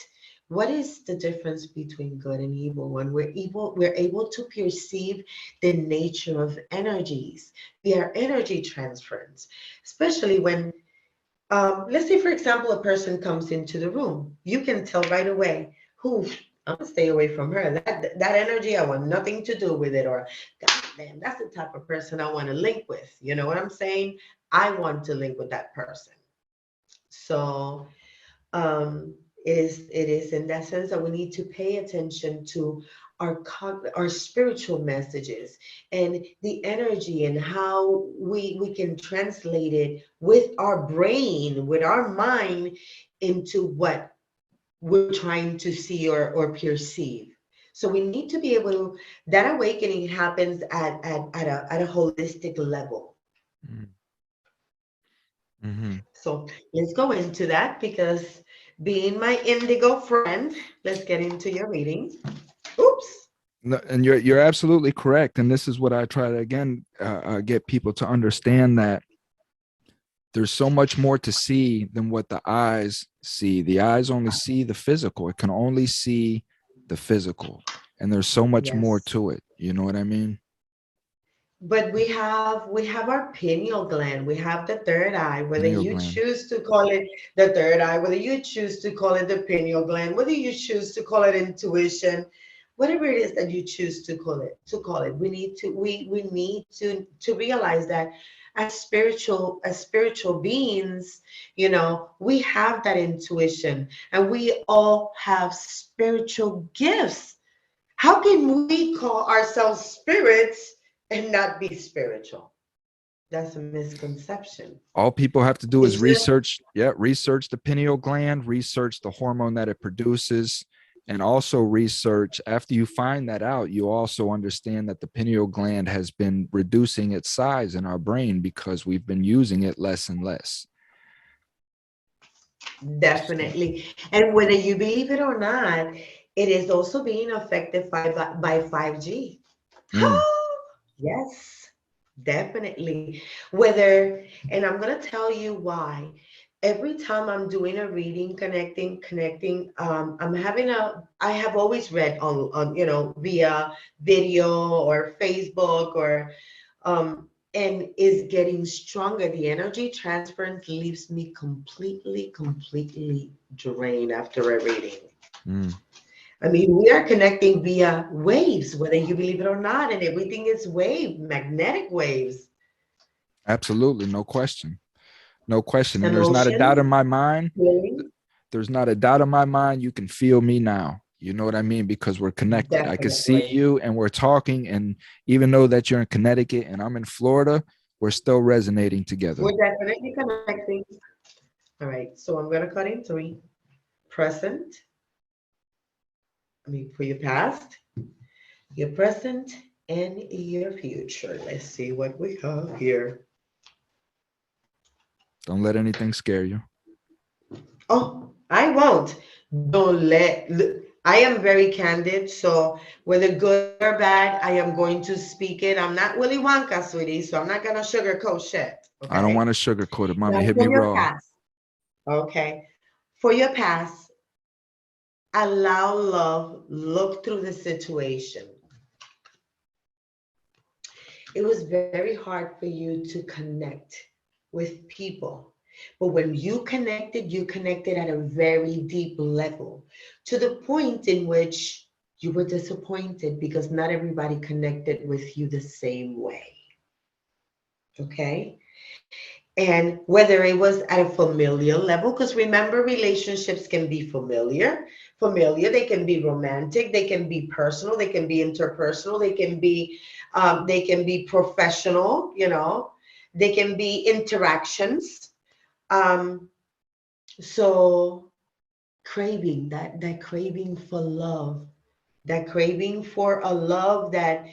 what is the difference between good and evil. When we're able to perceive the nature of energies. We are energy transference, especially when, let's say, for example, a person comes into the room. You can tell right away, who, I'm gonna stay away from her. That energy, I want nothing to do with it. Or, God, man, that's the type of person I want to link with. You know what I'm saying? I want to link with that person. So um, it is in that sense that we need to pay attention to our spiritual messages and the energy, and how we can translate it with our brain, with our mind, into what we're trying to see or perceive. So we need to be able to, that awakening happens at a holistic level.
Mm-hmm.
So let's go into that, because being my indigo friend, let's get into your reading. Oops.
No, and you're absolutely correct. And this is what I try to again get people to understand, that there's so much more to see than what the eyes see. The eyes only see the physical. It can only see the physical, and there's so much more
Yes.
to it. You know what I mean?
But we have our pineal gland, we have the third eye, whether
Pineal
you
gland.
choose to call it the third eye, whether you choose to call it the pineal gland, whether you choose to call it intuition, whatever it is that you choose to call it, we need to realize that as spiritual beings, we have that intuition, and we all have spiritual gifts. How can we call ourselves spirits and not be spiritual? That's a misconception.
All people have to do is
It's just
research the pineal gland, research the hormone that it produces, and also research, after you find that out, you also understand that the pineal gland has been reducing its size in our brain because we've been using it less and less.
definitely. And whether you believe it or not, it is also being affected by 5G.
Mm,
Yes, definitely. And I'm gonna tell you why. Every time I'm doing a reading, connecting, I have always read on via video or Facebook, or and is getting stronger. The energy transference leaves me completely drained after a reading. I mean, we are connecting via waves, whether you believe it or not, and everything is magnetic waves.
Absolutely, no question. No question. And there's not a doubt
Emotions,
in my mind.
feelings,
There's not a doubt in my mind. You can feel me now. You know what I mean? Because we're connected. I can see
definitely.
you and we're talking. And even though that you're in Connecticut and I'm in Florida, we're still resonating together.
We're definitely connecting. All right, so I'm gonna cut in 3. Present, for your past, your present, and your future. Let's see what we have here.
Don't let anything scare you.
Oh, I won't. Don't let. I am very candid, so whether good or bad, I am going to speak it. I'm not Willy Wonka, sweetie, so I'm not gonna sugarcoat shit. Okay.
I don't want to sugarcoat it, mommy.
Now
Hit
for
me
your
raw.
past. Okay. For your past, allow love, look through the situation. It was very hard for you to connect with people. But when you connected at a very deep level, to the point in which you were disappointed because not everybody connected with you the same way. Okay? And whether it was at a familial level, because remember, relationships can be familiar, they can be romantic, they can be personal, they can be interpersonal, they can be professional, they can be interactions. So craving, that craving for love, that craving for a love that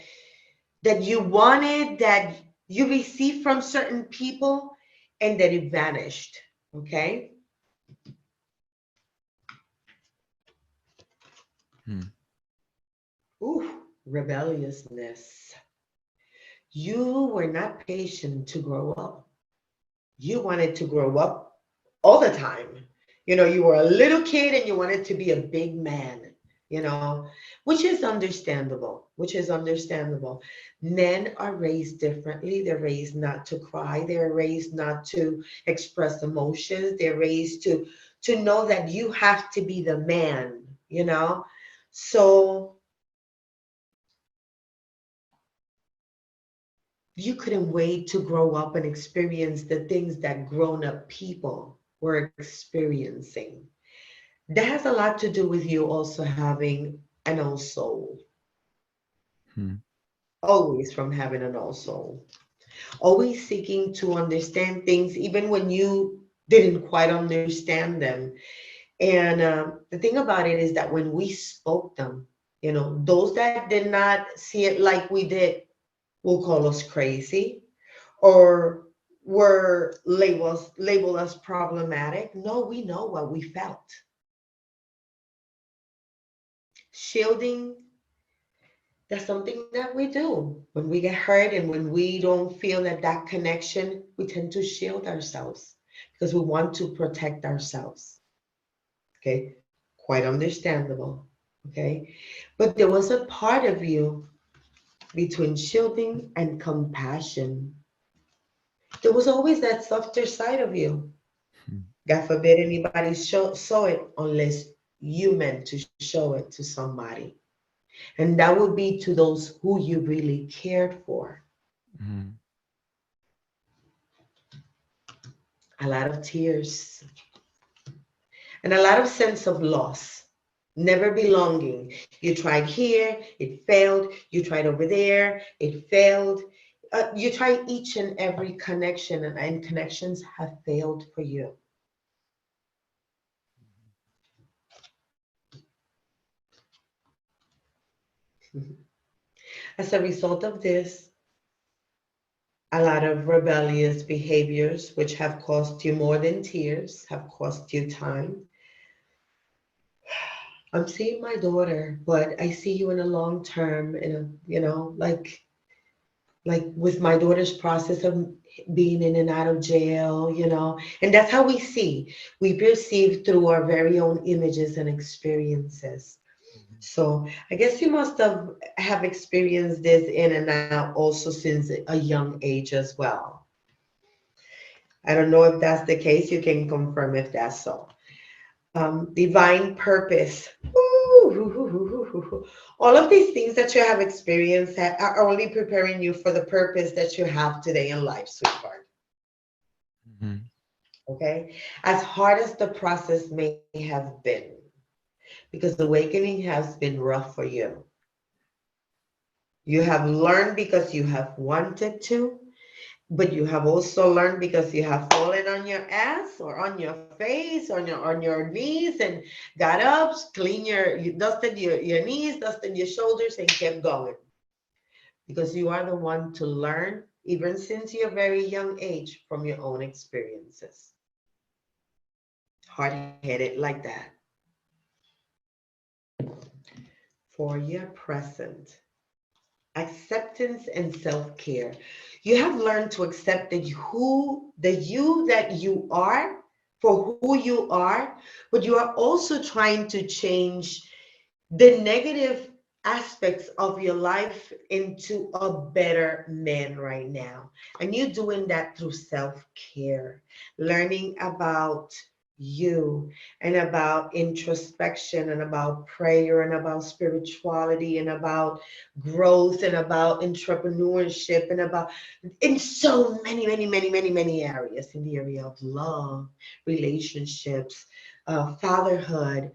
you wanted, that you received from certain people, and that it vanished. Okay. Ooh, rebelliousness. You were not patient to grow up. You wanted to grow up all the time. You were a little kid and you wanted to be a big man, which is understandable, Men are raised differently. They're raised not to cry. They're raised not to express emotions. They're raised to know that you have to be the man, So you couldn't wait to grow up and experience the things that grown-up people were experiencing. That has a lot to do with you also having an old soul. Always from having an old soul. Always seeking to understand things, even when you didn't quite understand them. And the thing about it is that when we spoke them, those that did not see it like we did will call us crazy, or were labeled as problematic. No, we know what we felt. Shielding, that's something that we do. When we get hurt and when we don't feel that connection, we tend to shield ourselves because we want to protect ourselves. Okay, quite understandable. Okay, but there was a part of you between shielding and compassion. There was always that softer side of you. God forbid anybody saw it unless you meant to show it to somebody. And that would be to those who you really cared for. A lot of tears and a lot of sense of loss, never belonging. You tried here, it failed. You tried over there, it failed. You tried each and every connection, and connections have failed for you. As a result of this, a lot of rebellious behaviors, which have cost you more than tears, have cost you time. I'm seeing my daughter, but I see you in a long term, like with my daughter's process of being in and out of jail, and that's how we see. We perceive through our very own images and experiences. So I guess you must have experienced this in and out also since a young age as well. I don't know if that's the case. You can confirm if that's so. Divine purpose. Ooh. All of these things that you have experienced are only preparing you for the purpose that you have today in life, sweetheart.
Mhm.
Okay? As hard as the process may have been, because awakening has been rough for you. You have learned because you have wanted to, but you have also learned because you have fallen on your ass or on your face, on your knees, and got up, you dusted your knees, dusted your shoulders, and kept going. Because you are the one to learn, even since your very young age, from your own experiences. Hard-headed like that. For your present. Acceptance and self-care. You have learned to accept the you that you are for who you are, but you are also trying to change the negative aspects of your life into a better man right now. And you're doing that through self-care, learning about you and about introspection and about prayer and about spirituality and about growth and about entrepreneurship and about in so many areas, in the area of love, relationships, fatherhood,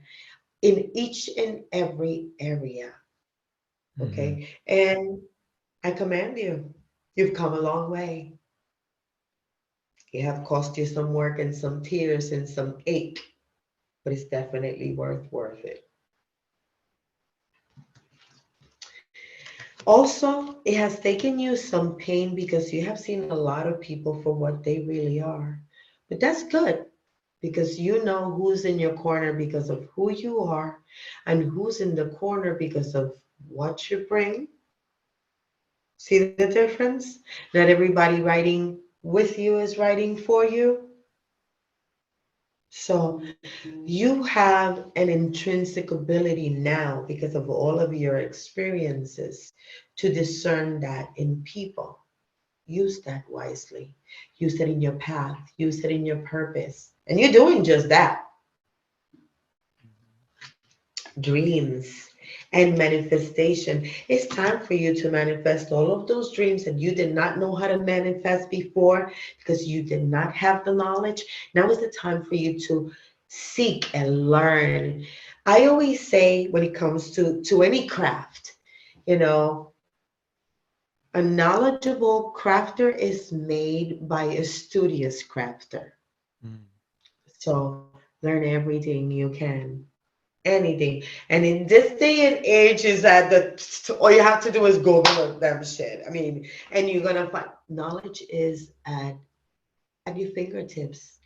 in each and every area.
Mhm.
Okay. And I commend you. You've come a long way. It have cost you some work and some tears and some ache, but it's definitely worth it. Also, it has taken you some pain because you have seen a lot of people for what they really are. But that's good because you know who's in your corner because of who you are and who's in the corner because of what you bring. See the difference? Not everybody writing with you is writing for you. So you have an intrinsic ability now because of all of your experiences to discern that in people. Use that wisely. Use it in your path. Use it in your purpose. And you're doing just that. Dreams and manifestation. It's time for you to manifest all of those dreams that you did not know how to manifest before because you did not have the knowledge. Now is the time for you to seek and learn. I always say when it comes to any craft, you know, a knowledgeable crafter is made by a studious crafter.
Mhm.
So learn everything you can. Anything. And in this day and age is that all you have to do is Google them shit. I mean, and you're gonna find knowledge is at your fingertips.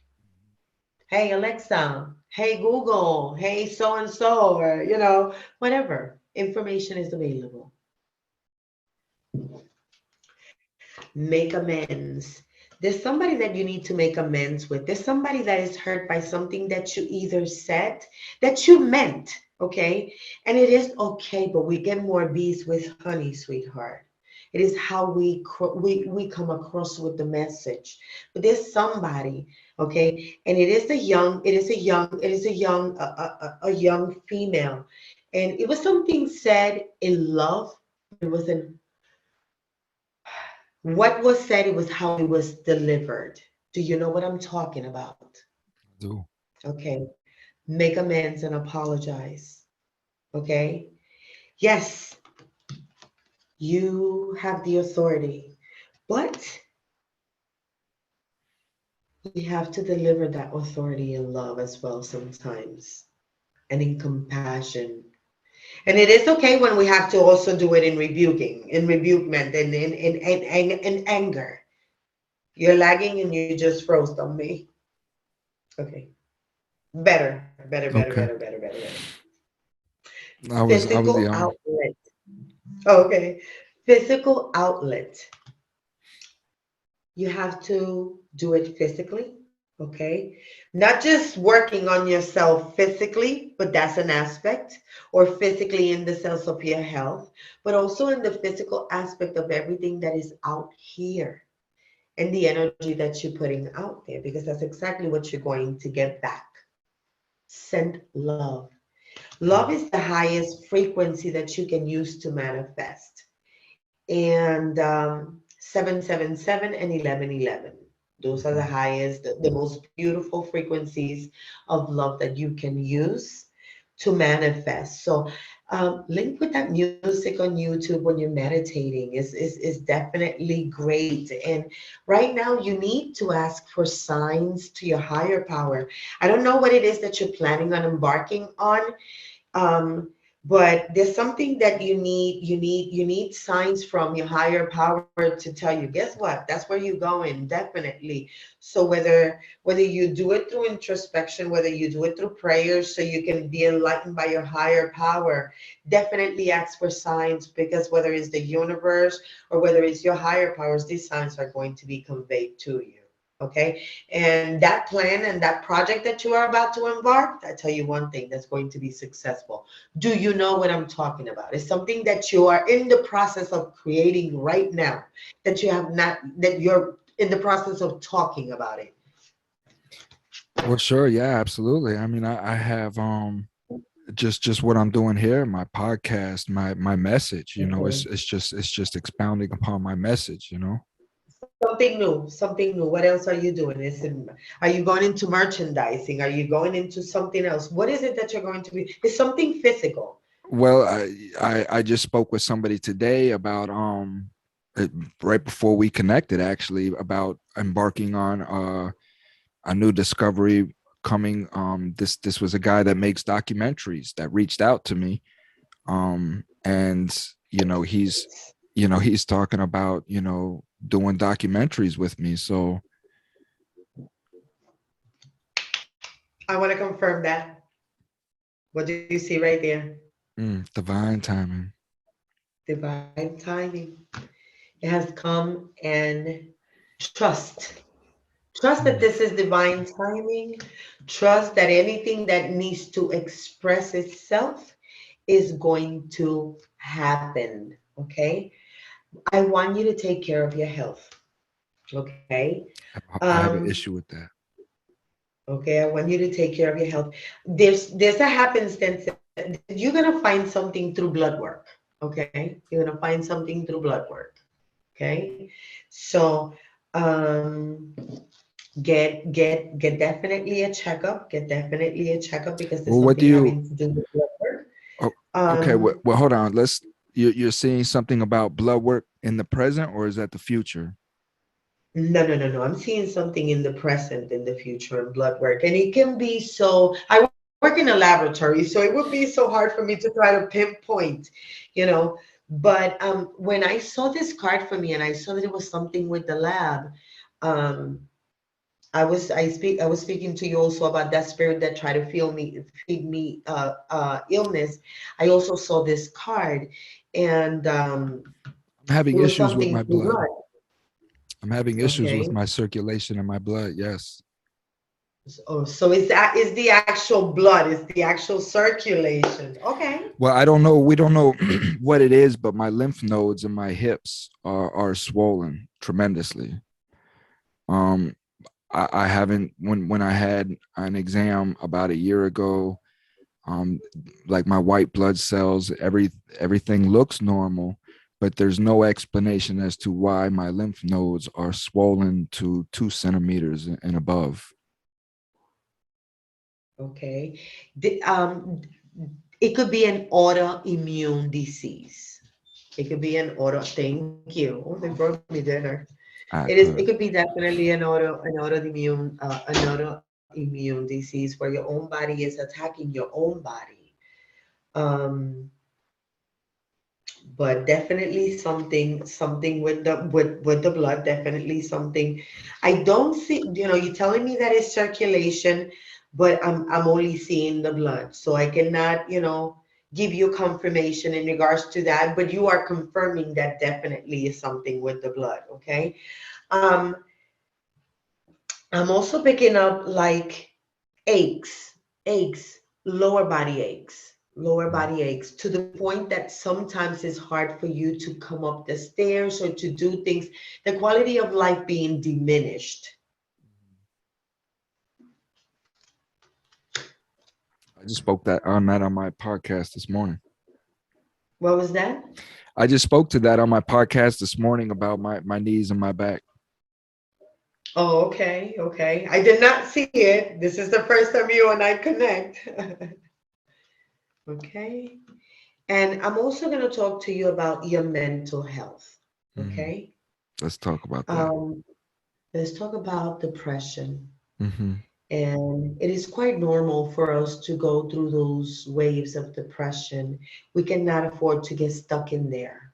Hey Alexa, hey Google, hey so and so, or whatever. Information is available. Make amends. There's somebody that you need to make amends with. There's somebody that is hurt by something that you either said that you meant, okay? And it is okay, but we get more bees with honey, sweetheart. It is how we come across with the message. But there's somebody, okay? And it is a young female. And it was something said in love, but it wasn't what was said, it was how it was delivered. Do you know what I'm talking about?
Do.
Okay. Make amends and apologize. Okay. Yes, you have the authority, but we have to deliver that authority in love as well sometimes and in compassion. And it is okay when we have to also do it in rebuking, in rebukement, and in anger. You're lagging and you just froze on me. Okay.
Okay.
Better.
I was
Physical
yawning.
outlet. Okay. Physical outlet. You have to do it physically. Okay, not just working on yourself physically, but that's an aspect, or physically in the sense of your health, but also in the physical aspect of everything that is out here and the energy that you're putting out there, because that's exactly what you're going to get back. Send love. Love is the highest frequency that you can use to manifest. And 777 and 1111. Those are the highest, the most beautiful frequencies of love that you can use to manifest. So link with that music on YouTube when you're meditating is definitely great. And right now you need to ask for signs to your higher power. I don't know what it is that you're planning on embarking on, um, but there's something that you need signs from your higher power to tell you, guess what, that's where you're going, definitely. So whether you do it through introspection, whether you do it through prayers so you can be enlightened by your higher power, definitely ask for signs, because whether it's the universe or whether it's your higher powers, these signs are going to be conveyed to you. Okay. And that plan and that project that you are about to embark, I tell you one thing that's going to be successful. Do you know what I'm talking about? It's something that you are in the process of creating right now, that you have not, that you're in the process of talking about it.
Well, sure, yeah, absolutely. I mean, I have just what I'm doing here, my podcast, my message. You know,
Okay.
it's just expounding upon my message. You know.
Something new, something new. What else are you doing? Are you going into merchandising? Are you going into something else? What is it that you're going to be? It's something physical.
Well, I just spoke with somebody today about it- right before we connected, actually, about embarking on a new discovery coming. This was a guy that makes documentaries that reached out to me, and he's talking about doing documentaries with me. So
I want to confirm that. What do you see right there?
divine timing.
Divine timing. It has come, and trust. Trust that
Mm.
this is divine timing. Trust that anything that needs to express itself is going to happen. Okay. I want you to take care of your health. Okay.
I have an
Um,
issue with that.
okay. I want you to take care of your health. There's a happenstance that you're gonna find something through blood work. Okay. You're gonna find something through blood work. Okay. So um get definitely a checkup. Get definitely a checkup because there's
Well, what do
something
you?
having to do with blood work.
Oh, okay. Well,
Um,
well, hold on. You're seeing something about blood work in the present, or is that the future?
no, no, no, no. I'm seeing something in the present, in the future, in blood work, and it can be so. I work in a laboratory, so it would be so hard for me to try to pinpoint, you know. But when I saw this card for me, and I saw that it was something with the lab, um, I was speaking to you also about that spirit that tried to feed me illness. I also saw this card, and
I'm having
it was
issues with
something
my
through
blood.
blood.
I'm having issues with
Okay.
my circulation in my blood. Yes.
So is the actual blood, is the actual circulation. Okay.
Well, I don't know. We don't know what it is, but my lymph nodes in my hips are swollen tremendously. Um, I haven't when I had an exam about a year ago. Like my white blood cells, everything looks normal, but there's no explanation as to why my lymph nodes are swollen to 2 centimeters and above.
Okay. It could be an autoimmune disease. It could be an auto. Thank you. Oh, they brought me dinner. It is. It
Good.
could be definitely an autoimmune disease where your own body is attacking your own body. Um, but definitely something with the blood. Definitely something. I don't see. You're telling me that it's circulation, but I'm only seeing the blood, so I cannot give you confirmation in regards to that. But you are confirming that definitely is something with the blood. Okay. Um, I'm also picking up like aches, aches, lower
Mm.
body aches, to the point that sometimes it's hard for you to come up the stairs or to do things, the quality of life being diminished.
I just spoke that on my podcast this morning.
What was that?
I just spoke to that on my podcast this morning about my knees and my back.
Oh, okay, okay. I did not see it. This is the first time you and I connect. Okay. And I'm also going to talk to you about your mental health.
Mhm.
Okay.
Let's talk about that.
Um, let's talk about depression.
Hmm.
And it is quite normal for us to go through those waves of depression. We cannot afford to get stuck in there.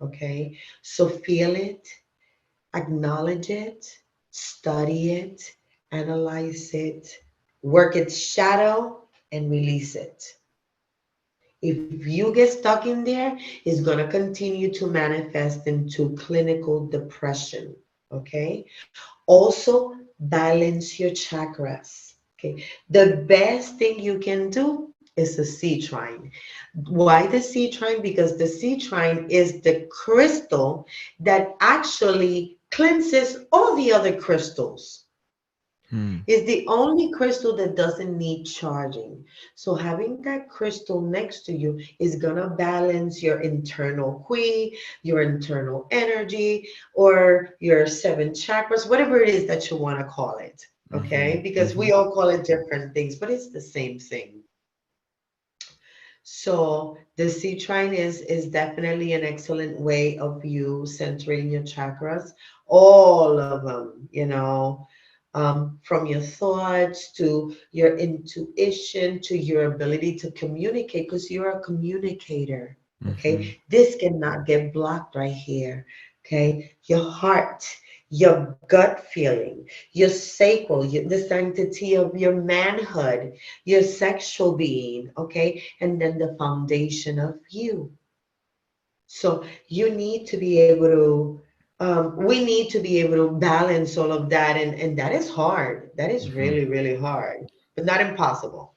Okay. So feel it, acknowledge it, study it, analyze it, work its shadow, and release it. If you get stuck in there, it's going to continue to manifest into clinical depression. Okay. Also, balance your chakras. Okay. The best thing you can do is the sea trine. Why the sea trine? Because the sea trine is the crystal that actually cleanses all the other crystals.
Hmm.
It's the only crystal that doesn't need charging. So having that crystal next to you is gonna balance your internal qi, your internal energy, or your seven chakras, whatever it is that you want to call it.
Hmm.
Okay, because
Hmm.
we all call it different things, but it's the same thing. So the sea trine is definitely an excellent way of you centering your chakras, all of them, from your thoughts to your intuition to your ability to communicate, because you're a communicator.
Hmm.
Okay, this cannot get blocked right here. Okay, your heart, your gut feeling, your sacral, the sanctity of your manhood, your sexual being, okay, and then the foundation of you. So you need to be able to, we need to be able to balance all of that. And that is hard. That is
Hmm.
really, really hard, but not impossible.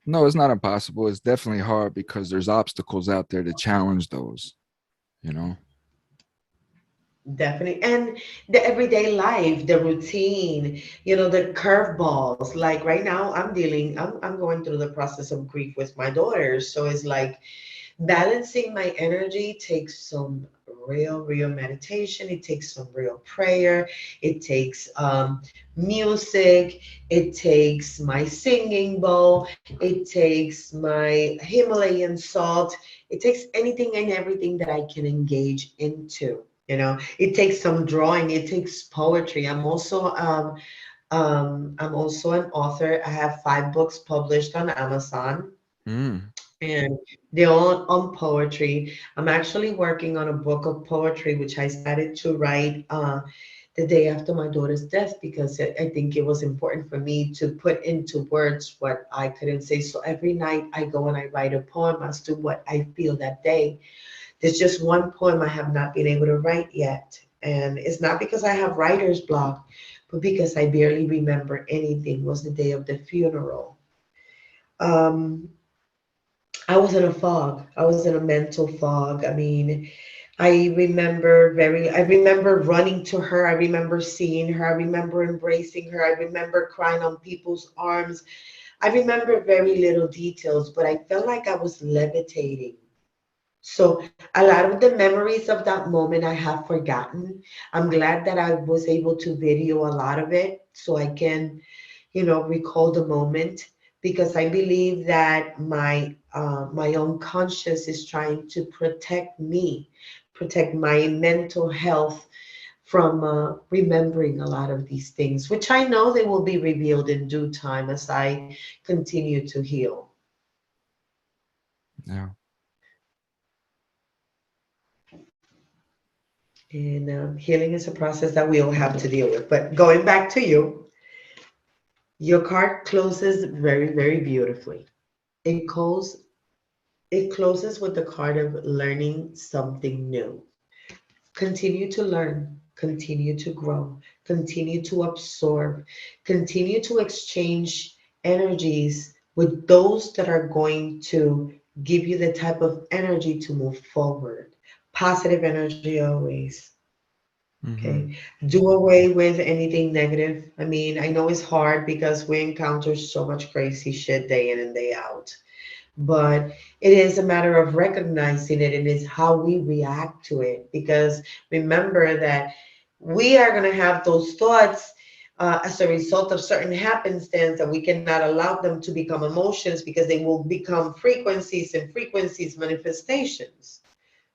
No, it's not impossible. It's definitely hard because there's obstacles out there to challenge those, you know?
Definitely. And the everyday life, the routine, the curveballs. Like right now, I'm going through the process of grief with my daughters. So it's like, balancing my energy takes some real meditation. It takes some real prayer. It takes music. It takes my singing bowl. It takes my Himalayan salt. It takes anything and everything that I can engage into. It takes some drawing. It takes poetry. I'm also an author. I have 5 books published on Amazon,
Mm.
and they're all on poetry. I'm actually working on a book of poetry, which I started to write the day after my daughter's death, because I think it was important for me to put into words what I couldn't say. So every night I go and I write a poem as to what I feel that day. There's just one poem I have not been able to write yet. And it's not because I have writer's block, but because I barely remember anything. It was the day of the funeral. Um, I was in a fog. I was in a mental fog. I mean, I remember running to her. I remember seeing her. I remember embracing her. I remember crying on people's arms. I remember very little details, but I felt like I was levitating. So a lot of the memories of that moment I have forgotten. I'm glad that I was able to video a lot of it so I can, recall the moment, because I believe that my unconscious is trying to protect me, protect my mental health from remembering a lot of these things, which I know they will be revealed in due time as I continue to heal.
Yeah.
And healing is a process that we all have to deal with. But going back to you, your card closes very, very beautifully. It closes It closes with the card of learning something new. Continue to learn. continue to grow, continue to absorb, continue to exchange energies with those that are going to give you the type of energy to move forward. Positive energy always.
Mm-hmm.
Okay. Do away with anything negative. I mean, I know it's hard because we encounter so much crazy shit day in and day out, but it is a matter of recognizing it, and it's how we react to it. Because remember that we are going to have those thoughts as a result of certain happenstance, that we cannot allow them to become emotions, because they will become frequencies, and frequencies manifestations.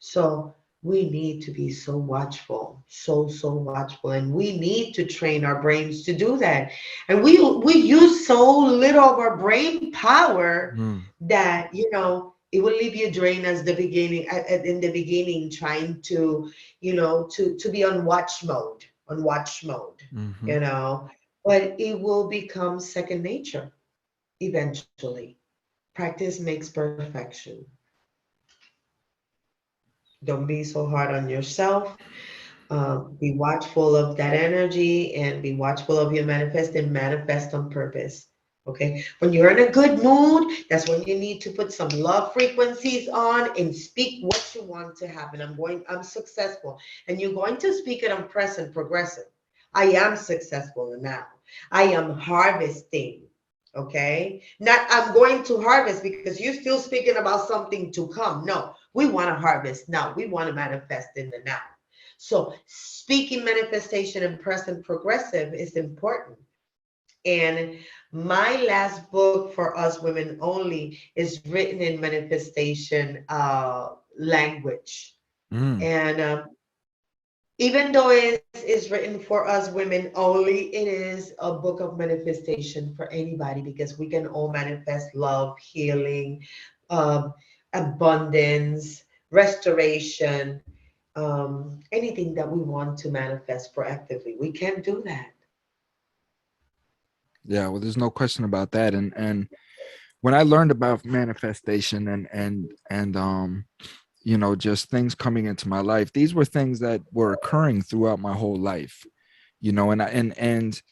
So we need to be so watchful, so watchful, and we need to train our brains to do that. And we use so little of our brain power
Mm.
that it will leave you drained as the beginning in the beginning, trying to to be on watch mode,
Mm-hmm.
you know. But it will become second nature eventually. Practice makes perfection. Don't be so hard on yourself. Be watchful of that energy, and be watchful of your manifest, and manifest on purpose. Okay. When you're in a good mood, that's when you need to put some love frequencies on and speak what you want to happen. I'm successful. And you're going to speak it on present progressive. I am successful now. I am harvesting. Okay. Not I'm going to harvest, because you're still speaking about something to come. No, we want to harvest now. We want to manifest in the now. So speaking manifestation and present progressive is important. And my last book for us women only is written in manifestation language.
Mm.
And even though it's written for us women only, it is a book of manifestation for anybody, because we can all manifest love, healing, um, abundance, restoration, anything that we want to manifest proactively. We can do that.
Yeah, well, there's no question about that. And when I learned about manifestation and just things coming into my life, these were things that were occurring throughout my whole life. And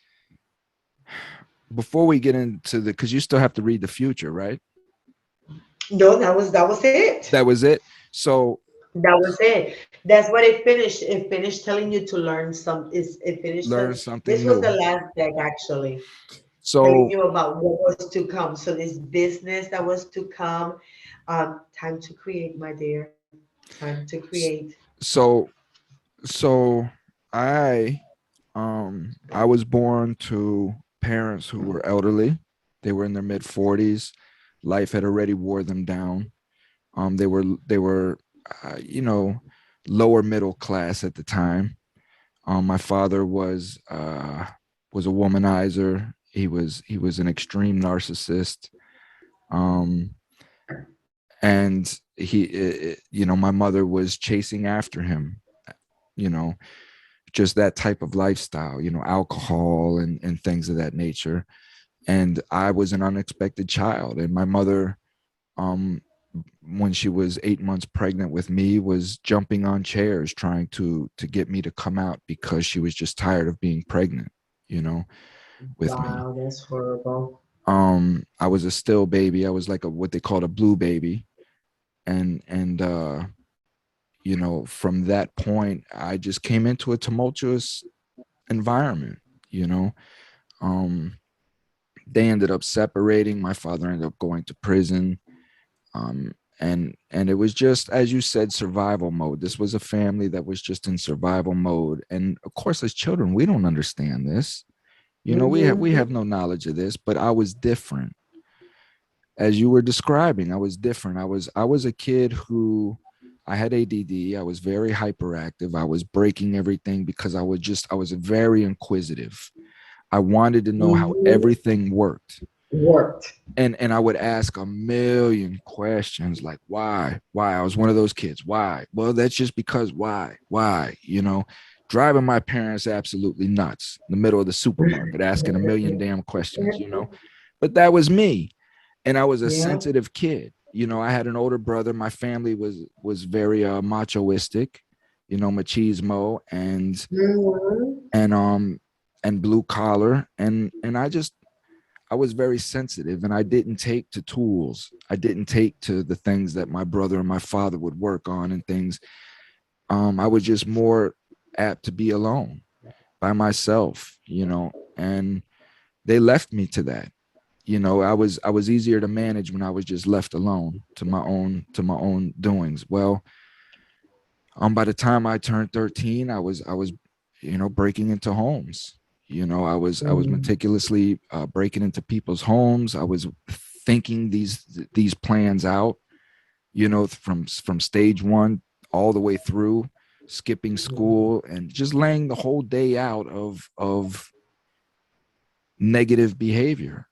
before we get into because you still have to read the future, right?
No, that was it.
That was it. So
That was it. That's what it finished. It finished telling you to learn some. It finished.
learn
This
something
was
new.
the last deck, actually, telling
So
you about what was to come. So this business that was to come. Time to create, my dear. Time to create.
so so I I was born to parents who were elderly. They were in their mid 40s. Life had already wore them down. They were lower middle class at the time. My father was a womanizer. He was an extreme narcissist. Um, and my mother was chasing after him. You know, just that type of lifestyle. Alcohol and things of that nature. And I was an unexpected child. And my mother, um, when she was 8 months pregnant with me, was jumping on chairs trying to get me to come out because she was just tired of being pregnant, with me.
Wow, that's horrible.
I was a still baby. I was like what they called a blue baby. And from that point, I just came into a tumultuous environment. you know um they ended up separating. My father ended up going to prison. And it was just, as you said, survival mode. This was a family that was just in survival mode. And of course, as children, we don't understand this. We have
Hmm.
no knowledge of this. But I was different. As you were describing, I was different. I was a kid who, I had ADD. I was very hyperactive. I was breaking everything because I was very inquisitive. I wanted to know how
Hmm.
everything worked.
Worked.
And I would ask a million questions like why. I was one of those kids. Why? Well, that's just because. Why? Driving my parents absolutely nuts in the middle of the supermarket, asking a million damn questions. But that was me. And I was a
Yeah.
sensitive kid. I had an older brother. My family was very machoistic. machismo
Mhm.
and and blue collar, and I was very sensitive, and I didn't take to tools. I didn't take to the things that my brother and my father would work on and things. I was just more apt to be alone by myself, and they left me to that. I was easier to manage when I was just left alone to my own doings. Well, by the time I turned 13, I was breaking into homes. I was
Mhm.
meticulously breaking into people's homes. I was thinking these plans out, from stage one all the way through, skipping school and just laying the whole day out of negative behavior,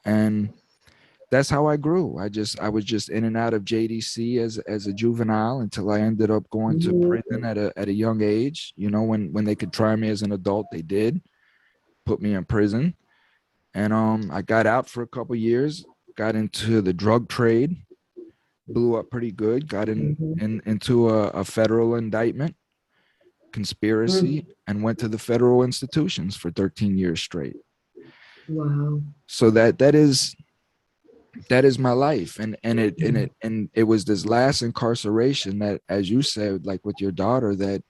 and that's how I grew. I was just in and out of JDC as a juvenile until I ended up going to prison
Mhm.
at a young age. When they could try me as an adult, they did put me in prison, and I got out for a couple years, got into the drug trade, blew up pretty good, got
Mhm.
into a federal indictment, conspiracy,
Mhm.
and went to the federal institutions for 13 years straight.
Wow.
So that is my life, and it was this last incarceration that, as you said, like with your daughter, that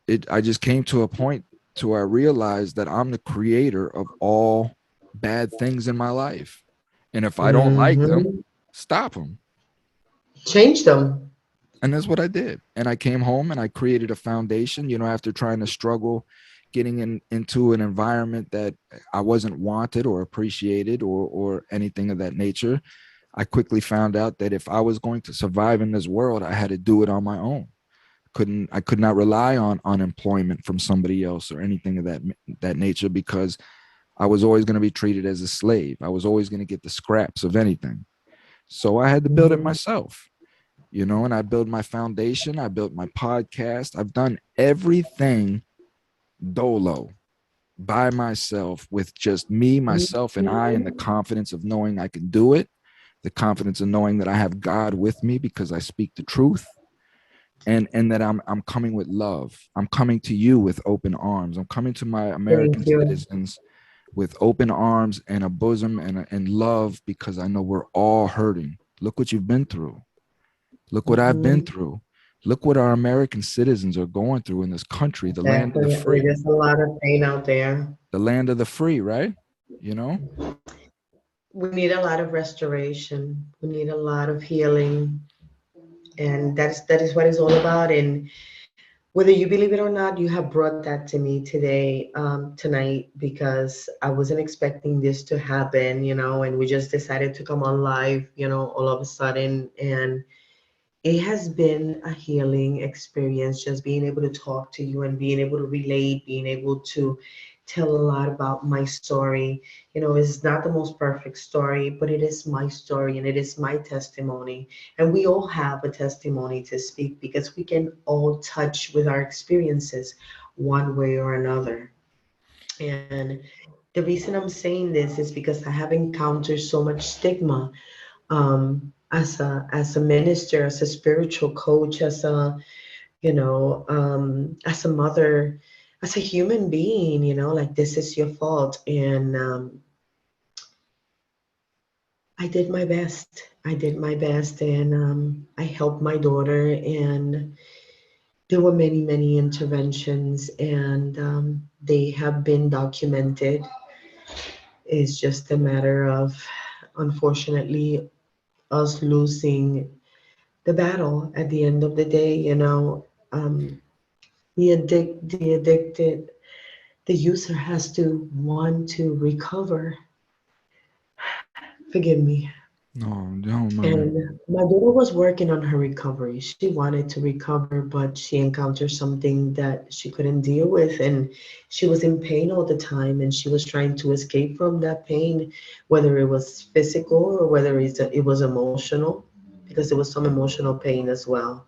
it I just came to a point to where I realized that I'm the creator of all bad things in my life, and if I don't like them,
Mhm.
stop them.
Change them.
And that's what I did. And I came home and I created a foundation, after trying to struggle getting into an environment that I wasn't wanted or appreciated or anything of that nature. I quickly found out that if I was going to survive in this world, I had to do it on my own. I could not rely on unemployment from somebody else or anything of that nature, because I was always going to be treated as a slave. I was always going to get the scraps of anything. So I had to build it
Mhm.
myself, and I built my foundation. I built my podcast. I've done everything dolo, by myself, with just me, myself, and I, and the
Mhm.
confidence of knowing I can do it, the confidence of knowing that I have God with me because I speak the truth, and that I'm coming with love. I'm coming to you with open arms. I'm coming to my American
Thank you.
citizens with open arms and a bosom and love, because I know we're all hurting. Look what you've been through. Look what I've been
Mhm.
through. Look what our American citizens are going through in this country, the land of the
Exactly.
free,
There's a lot of pain out there.
the land of the free, right? You know?
We need a lot of restoration. We need a lot of healing, and that is what it's all about. And whether you believe it or not, you have brought that to me today, tonight, because I wasn't expecting this to happen, and we just decided to come on live, all of a sudden, and it has been a healing experience, just being able to talk to you and being able to relate, being able to tell a lot about my story. It's not the most perfect story, but it is my story and it is my testimony. And we all have a testimony to speak, because we can all touch with our experiences one way or another. And the reason I'm saying this is because I have encountered so much stigma, as a minister, as a spiritual coach, as a mother, as a human being. Like, this is your fault. And I did my best. And I helped my daughter, and there were many, many interventions, and they have been documented. It's just a matter of, unfortunately, us losing the battle at the end of the day. um, the addicted, the user has to want to recover. Forgive me.
No, no, mommy.
And my daughter was working on her recovery. She wanted to recover, but she encountered something that she couldn't deal with, and she was in pain all the time, and she was trying to escape from that pain, whether it was physical or whether it was emotional, because there was some emotional pain as well.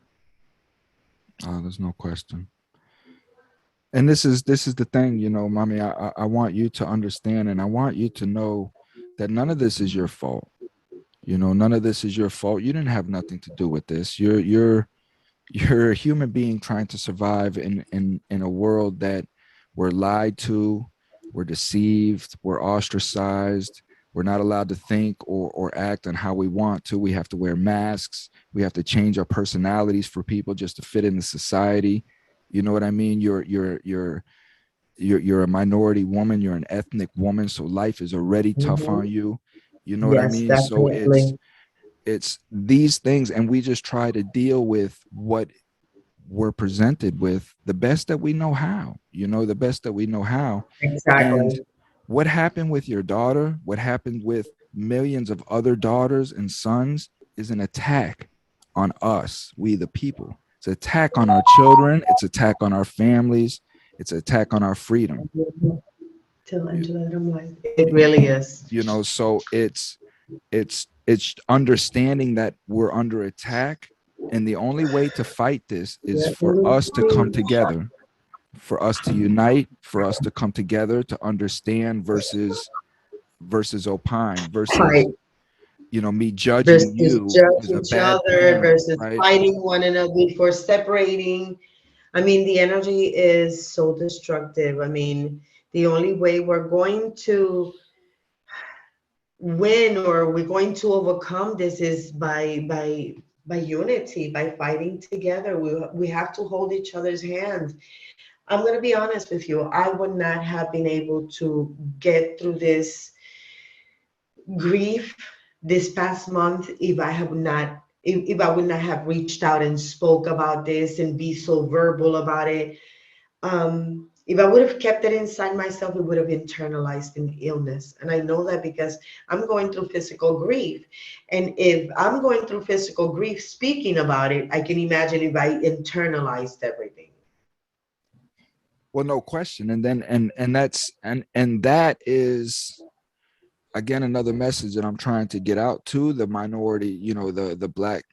There's no question. And this is the thing, mommy. I want you to understand, and I want you to know that none of this is your fault. None of this is your fault. You didn't have nothing to do with this. You're you're a human being trying to survive in a world that we're lied to, we're deceived, we're ostracized, we're not allowed to think or act on how we want to. We have to wear masks. We have to change our personalities for people just to fit in the society. You know what I mean? You're a minority woman, you're an ethnic woman, so life is already tough on
Mhm.
you. You know what I
Yes,
mean? So
definitely.
it's these things, and we just try to deal with what we're presented with the best that we know how, the best that we know how. And
Exactly.
what happened with your daughter, what happened with millions of other daughters and sons is an attack on us, we the people. It's an attack on our children, it's an attack on our families, it's an attack on our freedom.
Mhm. Till
You,
until I'm like, it really is.
so it's understanding that we're under attack, and the only way to fight this is
Yeah,
for us to come together, for us to unite, for us to come together to understand versus opine,
right.
versus me judging
Versus
you
judge
as a
each
bad
other,
parent,
versus
right?
fighting one another before separating. I mean, the energy is so destructive. I mean, the only way we're going to win or we're going to overcome this is by unity, by fighting together. We have to hold each other's hands. I'm going to be honest with you. I would not have been able to get through this grief this past month if I have not if I would not have reached out and spoke about this and be so verbal about it. If I would have kept it inside myself, it would have internalized an illness. And I know that because I'm going through physical grief. And if I'm going through physical grief, speaking about it, I can imagine if I internalized everything.
Well, no question. And then and that is again another message that I'm trying to get out to the minority, the black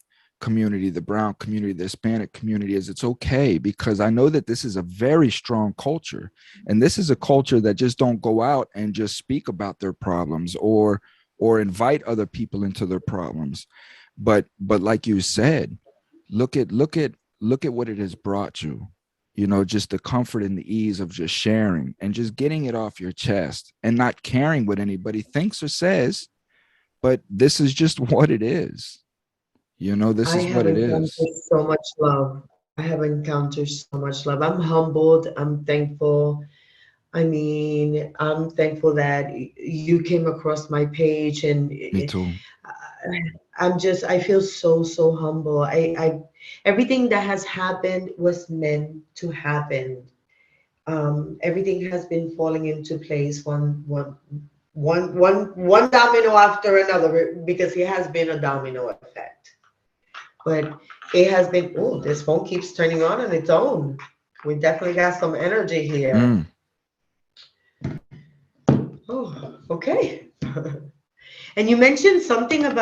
community, the brown community, the Hispanic community, is it's okay, because I know that this is a very strong culture, and this is a culture that just don't go out and just speak about their problems or invite other people into their problems. But like you said, look at look at look at what it has brought you, just the comfort and the ease of just sharing and just getting it off your chest and not caring what anybody thinks or says. But this is just what it is. This
I
is what
have
it is.
encountered so much love. I have encountered so much love. I'm humbled. I'm thankful. I mean, I'm thankful that you came across my page, and
Me too.
I feel so, so humble. Everything that has happened was meant to happen. Everything has been falling into place, one domino after another, because it has been a domino effect. But it has been, oh, this phone keeps turning on its own. We definitely got some energy here.
Mm.
Oh, okay. And you mentioned something I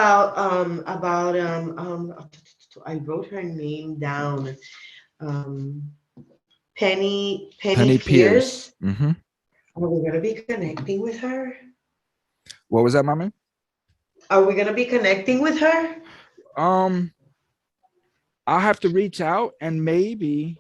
wrote her name down. Um, Penny
Penny Pierce.
Pierce.
Hmm.
Are we gonna be connecting with her?
What was that, my man?
Are we gonna be connecting with her?
um I'll have to reach out, and maybe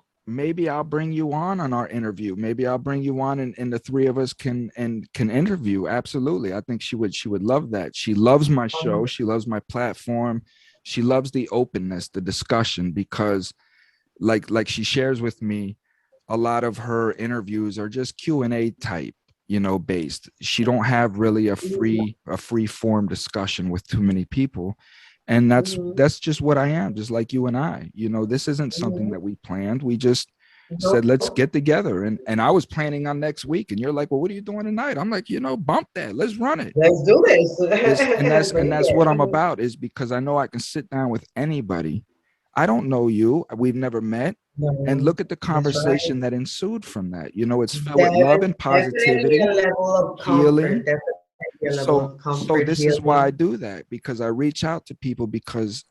I'll bring you on our interview. Maybe I'll bring you on, and the three of us can interview. Absolutely. I think she would love that. She loves my show. She loves my platform. She loves the openness, the discussion, because like she shares with me, a lot of her interviews are just Q&A type, based. She don't have really a free form discussion with too many people. And that's
Mhm,
that's just what I am, just like you and I. This isn't something
mhm.
that we planned. We just said, let's
Nope.
get together. And I was planning on next week, and you're like, well, what are you doing tonight? I'm like, bump that, let's run it.
Let's do this.
Is and that's and
Bring
that's what I'm
it.
about, is because I know I can sit down with anybody. I don't know you, we've never met, and
No,
look at the
that's right.
conversation that ensued from that. It's filled with love
Definitely,
and
definitely a
positivity,
level of comfort.
healing.
Definitely a level
So
of
so
comfort,
this is why I
healing.
do that, because I reach out to people, because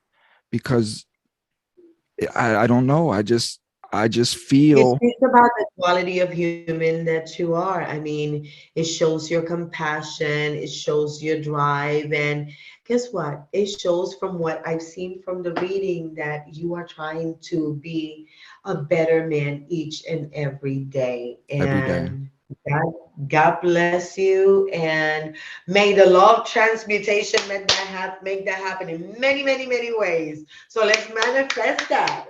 I don't know, I just
It
feel.
speaks about the quality of human that you are. I mean, it shows your compassion, it shows your drive. And guess what? It shows from what I've seen from the reading that you are trying to be a better man each and every day.
every day.
And God, God bless you. And may the law of transmutation make that happen in many, many, many ways. So let's manifest that.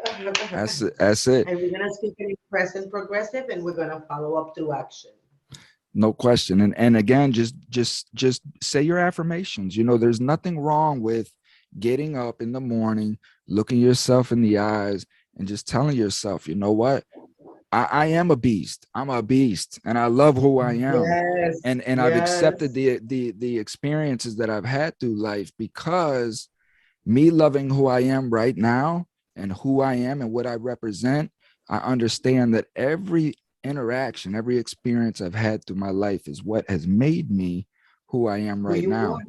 That's it. That's it.
And we're gonna speak in present progressive, and we're gonna follow up through action.
No question. And again, just say your affirmations. You know, there's nothing wrong with getting up in the morning, looking yourself in the eyes, and just telling yourself, you know what? I am a beast. I'm a beast, and I love who I am.
Yes,
And I've accepted
yes.
the experiences that I've had through life, because me loving who I am right now and who I am and what I represent, I understand that every interaction, every experience I've had through my life is what has made me who I am
Who
right
you
now.
are.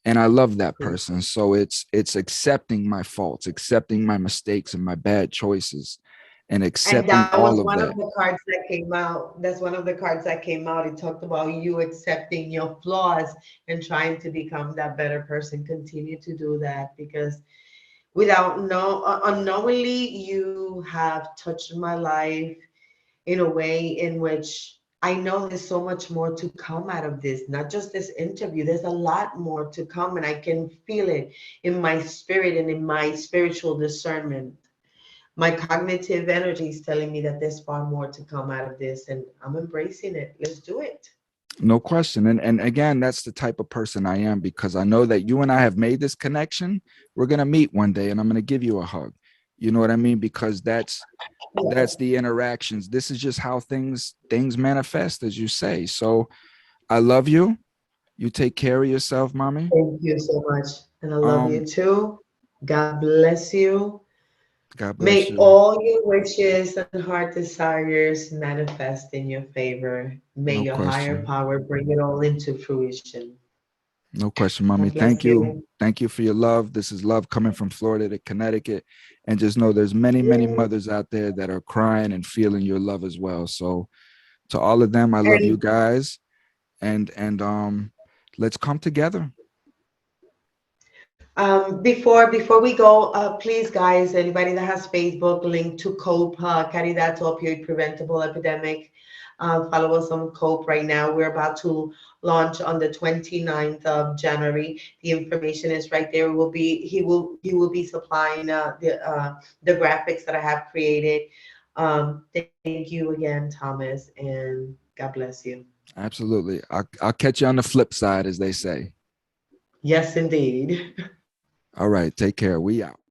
And I love that
Yes.
person. So it's accepting my faults, accepting my mistakes and my bad choices, and
And
accepting
that
all
was
of
one of
that.
the cards that came out. That's one of the cards that came out. It talked about you accepting your flaws and trying to become that better person. Continue to do that, because without unknowingly, you have touched my life in a way in which I know there's so much more to come out of this, not just this interview. There's a lot more to come, and I can feel it in my spirit and in my spiritual discernment. My cognitive energy is telling me that there's far more to come out of this, and I'm embracing it. Let's do it.
No question. And again, that's the type of person I am, because I know that you and I have made this connection. We're gonna meet one day and I'm gonna give you a hug. You know what I mean? Because that's the interactions. This is just how things manifest, as you say. So I love you. You take care of yourself, mommy.
Thank you so much. And I love you
Um,
too. God bless you.
God bless
May
you.
all your wishes and heart desires manifest in your favor. May
No
your higher
question.
power bring it all into fruition.
No question, mommy.
God bless
Thank you.
you.
Thank you for your love. This is love coming from Florida to Connecticut. And just know there's many, many
Yeah.
mothers out there that are crying and feeling your love as well. So to all of them, I love you
And
guys. And let's come together.
before we go, please, guys, anybody that has Facebook, link to COPE, Caridad to Opioid Preventable Epidemic. Follow us on COPE right now. We're about to launch on the 29th of January. The information is right there. He will be supplying the graphics that I have created. Thank you again, Thomas, and God bless you.
Absolutely. I'll catch you on the flip side, as they say.
Yes, indeed.
All right. Take care. We out.